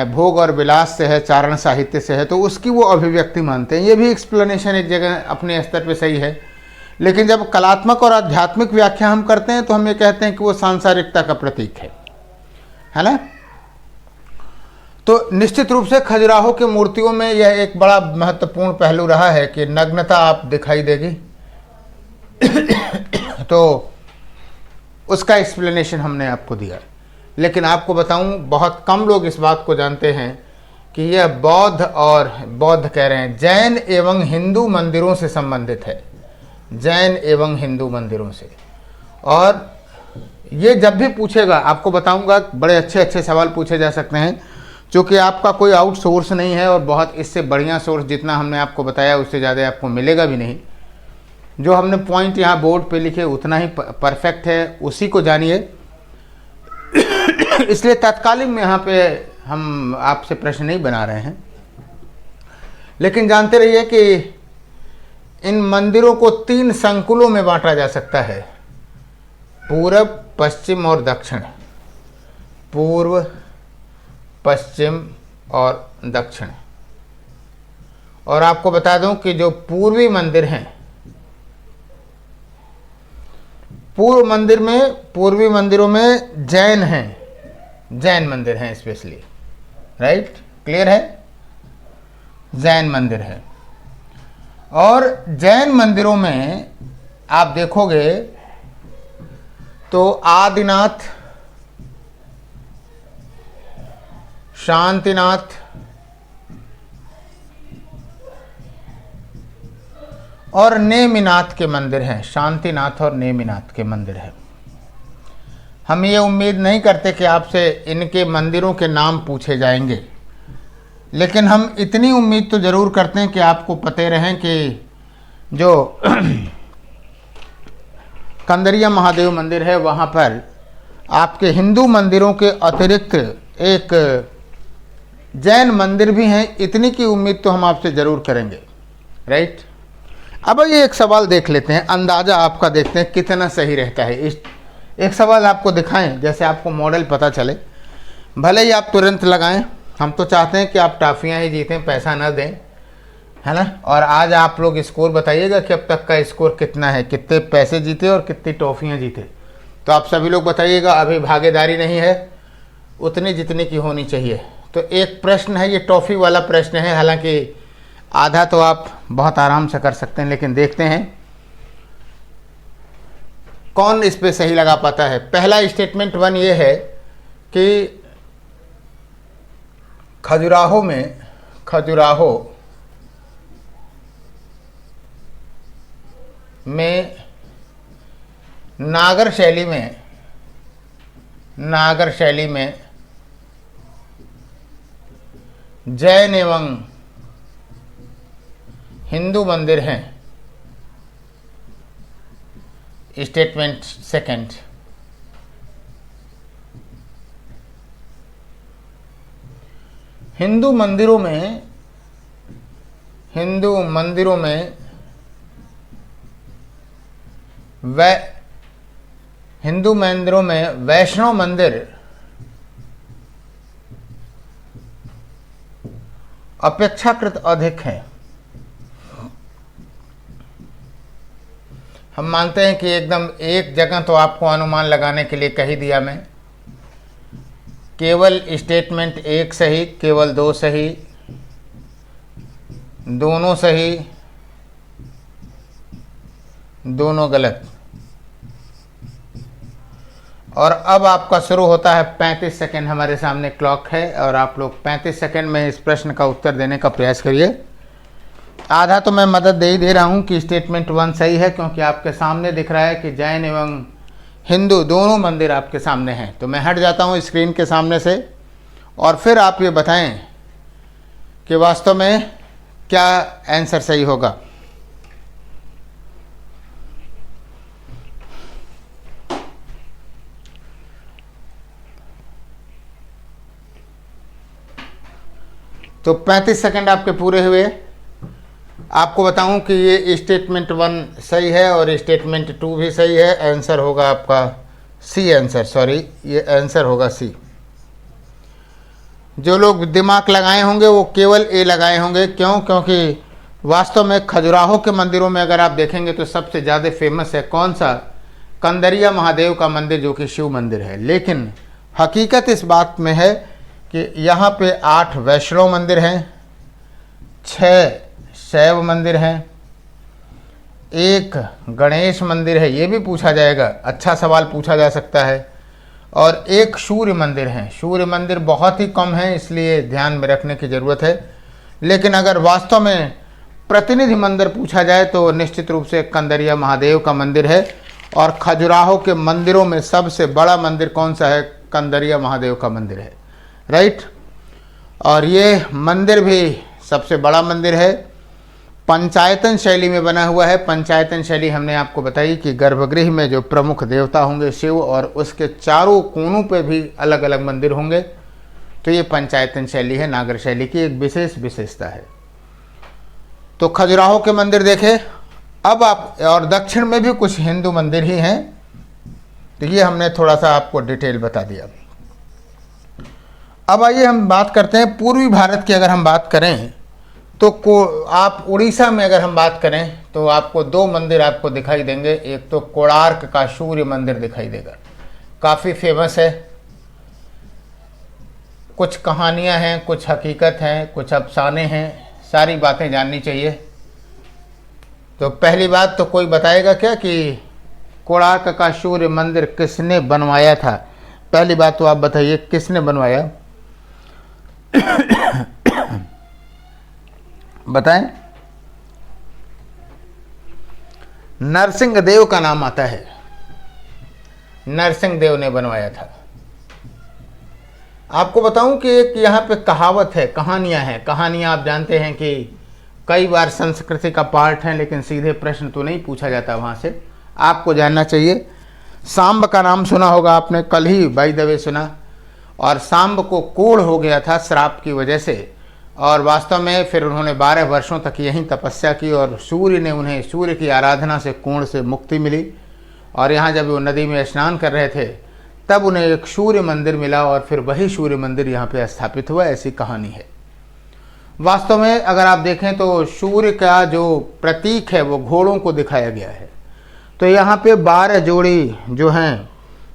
भोग और विलास से है, चारण साहित्य से है, तो उसकी वो अभिव्यक्ति मानते हैं। ये भी एक्सप्लेनेशन एक जगह अपने स्तर पे सही है, लेकिन जब कलात्मक और आध्यात्मिक व्याख्या हम करते हैं तो हम ये कहते हैं कि वो सांसारिकता का प्रतीक है ना। तो निश्चित रूप से खजुराहो की मूर्तियों में यह एक बड़ा महत्वपूर्ण पहलू रहा है कि नग्नता आप दिखाई देगी। तो उसका एक्सप्लेनेशन हमने आपको दिया, लेकिन आपको बताऊं बहुत कम लोग इस बात को जानते हैं कि यह बौद्ध कह रहे हैं, जैन एवं हिंदू मंदिरों से संबंधित है, जैन एवं हिंदू मंदिरों से। और ये जब भी पूछेगा आपको बताऊंगा, बड़े अच्छे अच्छे सवाल पूछे जा सकते हैं, क्योंकि आपका कोई आउट सोर्स नहीं है और बहुत इससे बढ़िया सोर्स जितना हमने आपको बताया उससे ज़्यादा आपको मिलेगा भी नहीं। जो हमने पॉइंट यहाँ बोर्ड पे लिखे उतना ही परफेक्ट है, उसी को जानिए। इसलिए तत्कालीन में यहाँ पे हम आपसे प्रश्न नहीं बना रहे हैं, लेकिन जानते रहिए कि इन मंदिरों को 3 संकुलों में बांटा जा सकता है, पूरब, पश्चिम और दक्षिण। पूर्व, पश्चिम और दक्षिण। और आपको बता दूं कि जो पूर्वी मंदिरों में जैन हैं, जैन मंदिर हैं स्पेशली, राइट, क्लियर है, जैन मंदिर है। और जैन मंदिरों में आप देखोगे तो आदिनाथ, शांतिनाथ और नेमिनाथ के मंदिर हैं, शांतिनाथ और नेमिनाथ के मंदिर हैं। हम ये उम्मीद नहीं करते कि आपसे इनके मंदिरों के नाम पूछे जाएंगे, लेकिन हम इतनी उम्मीद तो ज़रूर करते हैं कि आपको पते रहें कि जो कंदरिया महादेव मंदिर है वहाँ पर आपके हिंदू मंदिरों के अतिरिक्त एक जैन मंदिर भी हैं, इतनी की उम्मीद तो हम आपसे ज़रूर करेंगे, राइट। अब ये एक सवाल देख लेते हैं, अंदाज़ा आपका देखते हैं कितना सही रहता है। इस एक सवाल आपको दिखाएं जैसे आपको मॉडल पता चले, भले ही आप तुरंत लगाएं, हम तो चाहते हैं कि आप टॉफ़ियाँ ही जीतें, पैसा ना दें, है ना। और आज आप लोग स्कोर बताइएगा कि अब तक का स्कोर कितना है, कितने पैसे जीते और कितनी टॉफ़ियाँ जीते। तो आप सभी लोग बताइएगा, अभी भागीदारी नहीं है, उतनी जितनी की होनी चाहिए। तो एक प्रश्न है, ये टॉफ़ी वाला प्रश्न है, हालांकि आधा तो आप बहुत आराम से कर सकते हैं, लेकिन देखते हैं कौन इस पे सही लगा पाता है। पहला स्टेटमेंट 1 ये है कि खजुराहो में नागर शैली में जैन एवं हिंदू मंदिर हैं। स्टेटमेंट 2, हिंदू मंदिरों में वैष्णव मंदिर अपेक्षाकृत अधिक हैं। हम मानते हैं कि एकदम एक जगह तो आपको अनुमान लगाने के लिए कह ही दिया मैं, केवल स्टेटमेंट 1 सही, केवल 2 सही, दोनों सही, दोनों गलत। और अब आपका शुरू होता है 35 सेकंड। हमारे सामने क्लॉक है और आप लोग 35 सेकंड में इस प्रश्न का उत्तर देने का प्रयास करिए। आधा तो मैं मदद दे ही दे रहा हूँ कि स्टेटमेंट 1 सही है, क्योंकि आपके सामने दिख रहा है कि जैन एवं हिंदू दोनों मंदिर आपके सामने हैं। तो मैं हट जाता हूँ स्क्रीन के सामने से और फिर आप ये बताएं कि वास्तव में क्या आंसर सही होगा। तो 35 सेकंड आपके पूरे हुए। आपको बताऊं कि ये स्टेटमेंट 1 सही है और स्टेटमेंट 2 भी सही है। आंसर होगा आपका सी आंसर, सॉरी ये आंसर होगा सी। जो लोग दिमाग लगाए होंगे वो केवल ए लगाए होंगे। क्यों? क्योंकि वास्तव में खजुराहो के मंदिरों में अगर आप देखेंगे तो सबसे ज़्यादा फेमस है कौन सा? कंदरिया महादेव का मंदिर, जो कि शिव मंदिर है। लेकिन हकीकत इस बात में है कि यहाँ पे 8 वैष्णव मंदिर हैं, 6 शैव मंदिर हैं, 1 गणेश मंदिर है, ये भी पूछा जाएगा, अच्छा सवाल पूछा जा सकता है, और 1 सूर्य मंदिर है। सूर्य मंदिर बहुत ही कम है, इसलिए ध्यान में रखने की ज़रूरत है। लेकिन अगर वास्तव में प्रतिनिधि मंदिर पूछा जाए तो निश्चित रूप से कंदरिया महादेव का मंदिर है। और खजुराहो के मंदिरों में सबसे बड़ा मंदिर कौन सा है? कंदरिया महादेव का मंदिर है, राइट। और ये मंदिर भी सबसे बड़ा मंदिर है, पंचायतन शैली में बना हुआ है। पंचायतन शैली हमने आपको बताई कि गर्भगृह में जो प्रमुख देवता होंगे शिव, और उसके चारों कोनों पे भी अलग अलग मंदिर होंगे। तो ये पंचायतन शैली है, नागर शैली की एक विशेष विशेषता है। तो खजुराहो के मंदिर देखे। अब आप, और दक्षिण में भी कुछ हिंदू मंदिर ही हैं, तो ये हमने थोड़ा सा आपको डिटेल बता दिया। अब आइए हम बात करते हैं पूर्वी भारत की। अगर हम बात करें तो आप उड़ीसा में अगर हम बात करें तो आपको 2 मंदिर आपको दिखाई देंगे। एक तो कोणार्क का सूर्य मंदिर दिखाई देगा, काफ़ी फेमस है। कुछ कहानियां हैं, कुछ हकीकत हैं, कुछ अफसाने हैं, सारी बातें जाननी चाहिए। तो पहली बात तो कोई बताएगा क्या कि कोणार्क का सूर्य मंदिर किसने बनवाया था? पहली बात तो आप बताइए, किसने बनवाया? बताएं। नरसिंह देव का नाम आता है, नरसिंह देव ने बनवाया था। आपको बताऊं कि एक यहाँ पे कहावत है, कहानियां हैं। कहानियां आप जानते हैं कि कई बार संस्कृति का पार्ट है, लेकिन सीधे प्रश्न तो नहीं पूछा जाता वहाँ से, आपको जानना चाहिए। सांब का नाम सुना होगा आपने, कल ही बाय द वे सुना। और सांब को कोढ़ हो गया था श्राप की वजह से, और वास्तव में फिर उन्होंने 12 वर्षों तक यहीं तपस्या की और सूर्य ने उन्हें, सूर्य की आराधना से कोढ़ से मुक्ति मिली। और यहाँ जब वो नदी में स्नान कर रहे थे तब उन्हें एक सूर्य मंदिर मिला और फिर वही सूर्य मंदिर यहाँ पे स्थापित हुआ, ऐसी कहानी है। वास्तव में अगर आप देखें तो सूर्य का जो प्रतीक है वो घोड़ों को दिखाया गया है। तो यहाँ पे 12 जोड़ी जो हैं,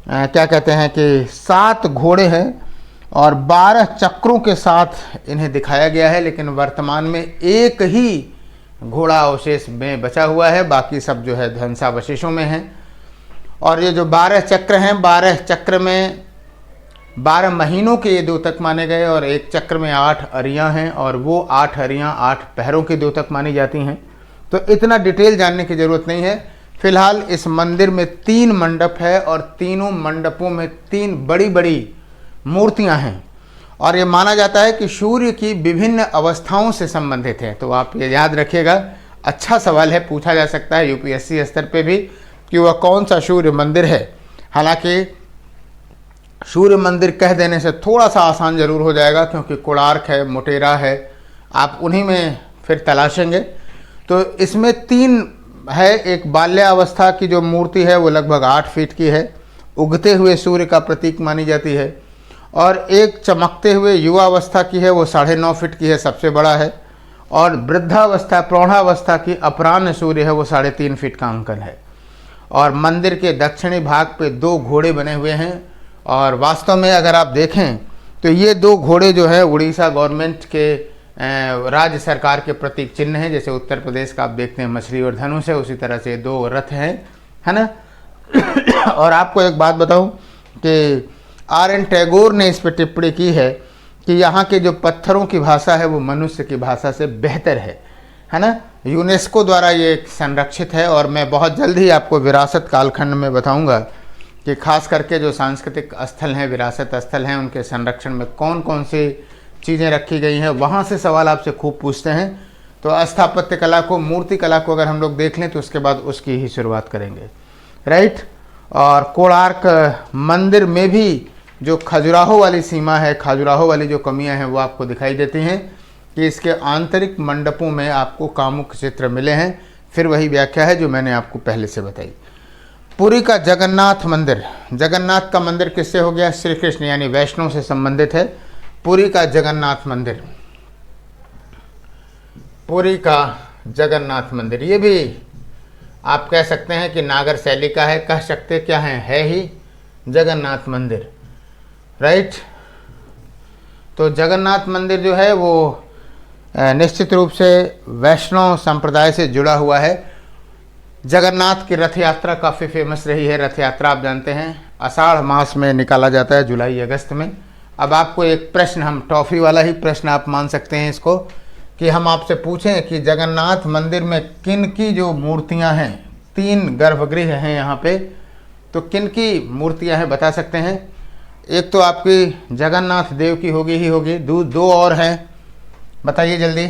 क्या कहते हैं कि 7 घोड़े हैं और 12 चक्रों के साथ इन्हें दिखाया गया है। लेकिन वर्तमान में एक ही घोड़ा अवशेष में बचा हुआ है, बाकी सब जो है ध्वंसावशेषों में हैं। और ये जो 12 चक्र हैं, 12 चक्र में 12 महीनों के ये द्योतक माने गए, और एक चक्र में 8 अरियाँ हैं, और वो 8 अरियाँ 8 पहरों के द्योतक मानी जाती हैं। तो इतना डिटेल जानने की ज़रूरत नहीं है। फिलहाल इस मंदिर में 3 मंडप है और तीनों मंडपों में 3 बड़ी बड़ी मूर्तियां हैं। और ये माना जाता है कि सूर्य की विभिन्न अवस्थाओं से संबंधित है। तो आप ये याद रखिएगा, अच्छा सवाल है, पूछा जा सकता है यूपीएससी स्तर पे भी कि वह कौन सा सूर्य मंदिर है। हालांकि सूर्य मंदिर कह देने से थोड़ा सा आसान जरूर हो जाएगा, क्योंकि कोणार्क है, मोटेरा है, आप उन्हीं में फिर तलाशेंगे। तो इसमें 3 है। एक बाल्यावस्था की जो मूर्ति है वो लगभग 8 फीट की है, उगते हुए सूर्य का प्रतीक मानी जाती है। और एक चमकते हुए युवावस्था की है, वो 9.5 फीट की है, सबसे बड़ा है। और वृद्धावस्था, प्रौढ़ावस्था की अपराह्न सूर्य है, वो 3.5 फीट का अंकन है। और मंदिर के दक्षिणी भाग पे 2 घोड़े बने हुए हैं। और वास्तव में अगर आप देखें तो ये 2 घोड़े जो है उड़ीसा गवर्नमेंट के राज्य सरकार के प्रतीक चिन्ह हैं। जैसे उत्तर प्रदेश का आप देखते हैं मछली और धनुष है, उसी तरह से 2 रथ हैं, है ना। और आपको एक बात बताऊं कि R.N. टैगोर ने इस पर टिप्पणी की है कि यहाँ के जो पत्थरों की भाषा है वो मनुष्य की भाषा से बेहतर है ना। यूनेस्को द्वारा ये संरक्षित है और मैं बहुत जल्द ही आपको विरासत कालखंड में बताऊंगा कि खास करके जो सांस्कृतिक स्थल हैं, विरासत स्थल हैं, उनके संरक्षण में कौन कौन सी चीज़ें रखी गई हैं। वहाँ से सवाल आपसे खूब पूछते हैं। तो स्थापत्य कला को, मूर्ति कला को अगर हम लोग देख लें तो उसके बाद उसकी ही शुरुआत करेंगे, राइट। और कोणार्क मंदिर में भी जो खजुराहो वाली सीमा है, खजुराहो वाली जो कमियां हैं वो आपको दिखाई देती हैं कि इसके आंतरिक मंडपों में आपको कामुक चित्र मिले हैं। फिर वही व्याख्या है जो मैंने आपको पहले से बताई। पुरी का जगन्नाथ मंदिर, जगन्नाथ का मंदिर किससे हो गया? श्री कृष्ण यानी वैष्णव से संबंधित है। पुरी का जगन्नाथ मंदिर, पुरी का जगन्नाथ मंदिर, ये भी आप कह सकते हैं कि नागर शैली का है, कह सकते क्या है ही जगन्नाथ मंदिर, राइट। तो जगन्नाथ मंदिर जो है वो निश्चित रूप से वैष्णव संप्रदाय से जुड़ा हुआ है। जगन्नाथ की रथ यात्रा काफ़ी फेमस रही है। रथ यात्रा आप जानते हैं आषाढ़ मास में निकाला जाता है, जुलाई अगस्त में। अब आपको एक प्रश्न, हम टॉफ़ी वाला ही प्रश्न आप मान सकते हैं इसको, कि हम आपसे पूछें कि जगन्नाथ मंदिर में किन की जो मूर्तियां हैं, 3 गर्भगृह हैं यहाँ पे, तो किन की मूर्तियां हैं बता सकते हैं? एक तो आपकी जगन्नाथ देव की होगी ही होगी, 2 और हैं, बताइए जल्दी।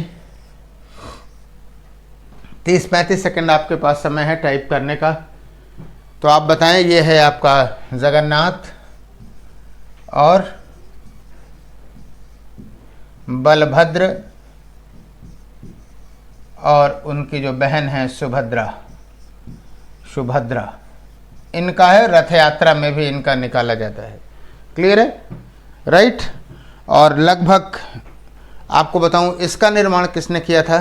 30-35 सेकंड आपके पास समय है टाइप करने का, तो आप बताएं। ये है आपका जगन्नाथ और बलभद्र और उनकी जो बहन है सुभद्रा, इनका है। रथ यात्रा में भी इनका निकाला जाता है। क्लियर है, राइट। और लगभग आपको बताऊं इसका निर्माण किसने किया था?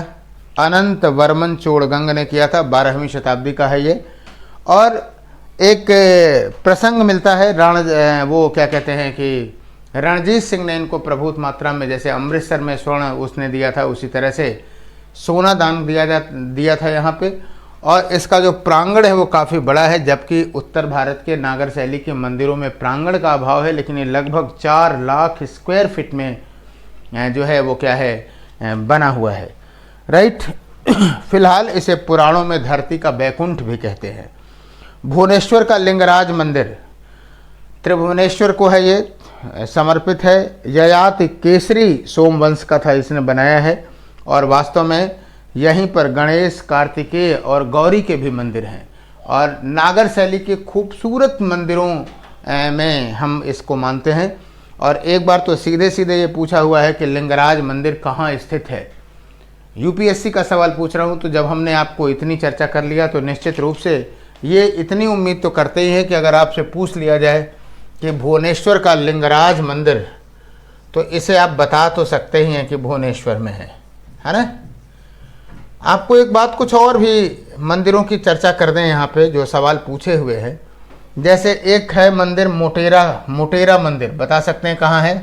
अनंत वर्मन चोड़गंग ने किया था। 12वीं शताब्दी का है ये। और एक प्रसंग मिलता है, वो क्या कहते हैं कि रणजीत सिंह ने इनको प्रभुत मात्रा में, जैसे अमृतसर में स्वर्ण उसने दिया था, उसी तरह से सोना दान दिया था यहाँ पे। और इसका जो प्रांगण है वो काफ़ी बड़ा है, जबकि उत्तर भारत के नागर शैली के मंदिरों में प्रांगण का अभाव है, लेकिन ये लगभग 4 लाख स्क्वायर फीट में जो है वो क्या है, बना हुआ है, राइट। फिलहाल इसे पुराणों में धरती का बैकुंठ भी कहते हैं। भुवनेश्वर का लिंगराज मंदिर त्रिभुवनेश्वर को है, ये समर्पित है। ययाति केसरी सोमवंश का था, इसने बनाया है। और वास्तव में यहीं पर गणेश, कार्तिकेय और गौरी के भी मंदिर हैं। और नागर शैली के खूबसूरत मंदिरों में हम इसको मानते हैं। और एक बार तो सीधे सीधे ये पूछा हुआ है कि लिंगराज मंदिर कहाँ स्थित है। यूपीएससी का सवाल पूछ रहा हूँ, तो जब हमने आपको इतनी चर्चा कर लिया तो निश्चित रूप से ये इतनी उम्मीद तो करते ही है कि अगर आपसे पूछ लिया जाए कि भुवनेश्वर का लिंगराज मंदिर, तो इसे आप बता तो सकते ही हैं कि भुवनेश्वर में है ना। आपको एक बात, कुछ और भी मंदिरों की चर्चा कर दें यहाँ पे जो सवाल पूछे हुए हैं। जैसे एक है मंदिर मोटेरा मंदिर, बता सकते हैं कहाँ है?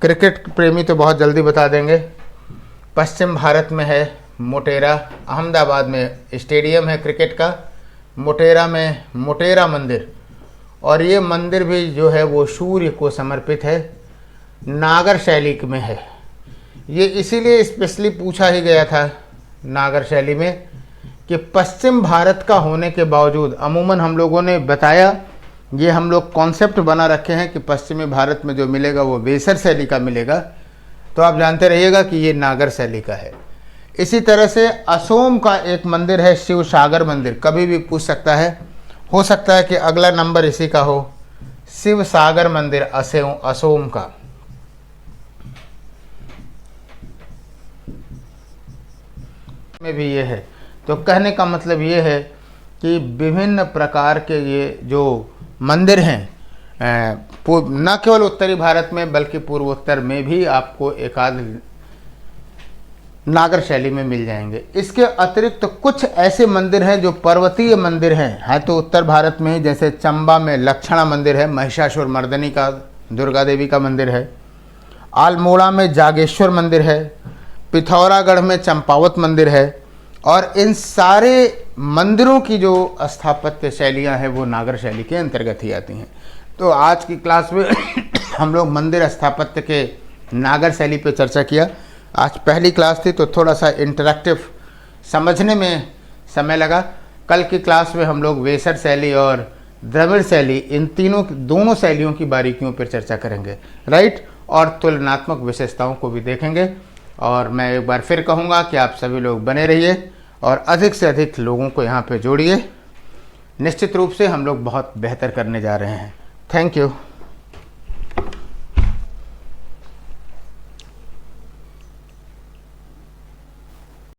क्रिकेट प्रेमी तो बहुत जल्दी बता देंगे। पश्चिम भारत में है मोटेरा, अहमदाबाद में स्टेडियम है क्रिकेट का। मोटेरा में मोटेरा मंदिर, और ये मंदिर भी जो है वो सूर्य को समर्पित है, नागर शैली में है। ये इसीलिए स्पेशली पूछा ही गया था नागर शैली में कि पश्चिम भारत का होने के बावजूद, अमूमन हम लोगों ने बताया, ये हम लोग कॉन्सेप्ट बना रखे हैं कि पश्चिमी भारत में जो मिलेगा वो वेसर शैली का मिलेगा, तो आप जानते रहिएगा कि ये नागर शैली का है। इसी तरह से असोम का एक मंदिर है, शिव सागर मंदिर, कभी भी पूछ सकता है, हो सकता है कि अगला नंबर इसी का हो, शिव सागर मंदिर असोम का। में भी ये है। तो कहने का मतलब ये है कि विभिन्न प्रकार के ये जो मंदिर हैं, न केवल उत्तरी भारत में बल्कि पूर्वोत्तर में भी आपको एकाध नागर शैली में मिल जाएंगे। इसके अतिरिक्त कुछ ऐसे मंदिर हैं जो पर्वतीय मंदिर हैं, तो उत्तर भारत में ही, जैसे चंबा में लक्षणा मंदिर है, महिषासुर मर्दनी का दुर्गा देवी का मंदिर है। अल्मोड़ा में जागेश्वर मंदिर है। पिथौरागढ़ में चंपावत मंदिर है। और इन सारे मंदिरों की जो स्थापत्य शैलियाँ हैं वो नागर शैली के अंतर्गत ही आती हैं। तो आज की क्लास में हम लोग मंदिर स्थापत्य के नागर शैली पे चर्चा किया। आज पहली क्लास थी तो थोड़ा सा इंटरेक्टिव समझने में समय लगा। कल की क्लास में हम लोग वेसर शैली और द्रविड़ शैली, इन दोनों शैलियों की बारीकियों पर चर्चा करेंगे, राइट, और तुलनात्मक विशेषताओं को भी देखेंगे। और मैं एक बार फिर कहूँगा कि आप सभी लोग बने रहिए और अधिक से अधिक लोगों को यहाँ पे जोड़िए। निश्चित रूप से हम लोग बहुत बेहतर करने जा रहे हैं। Thank you.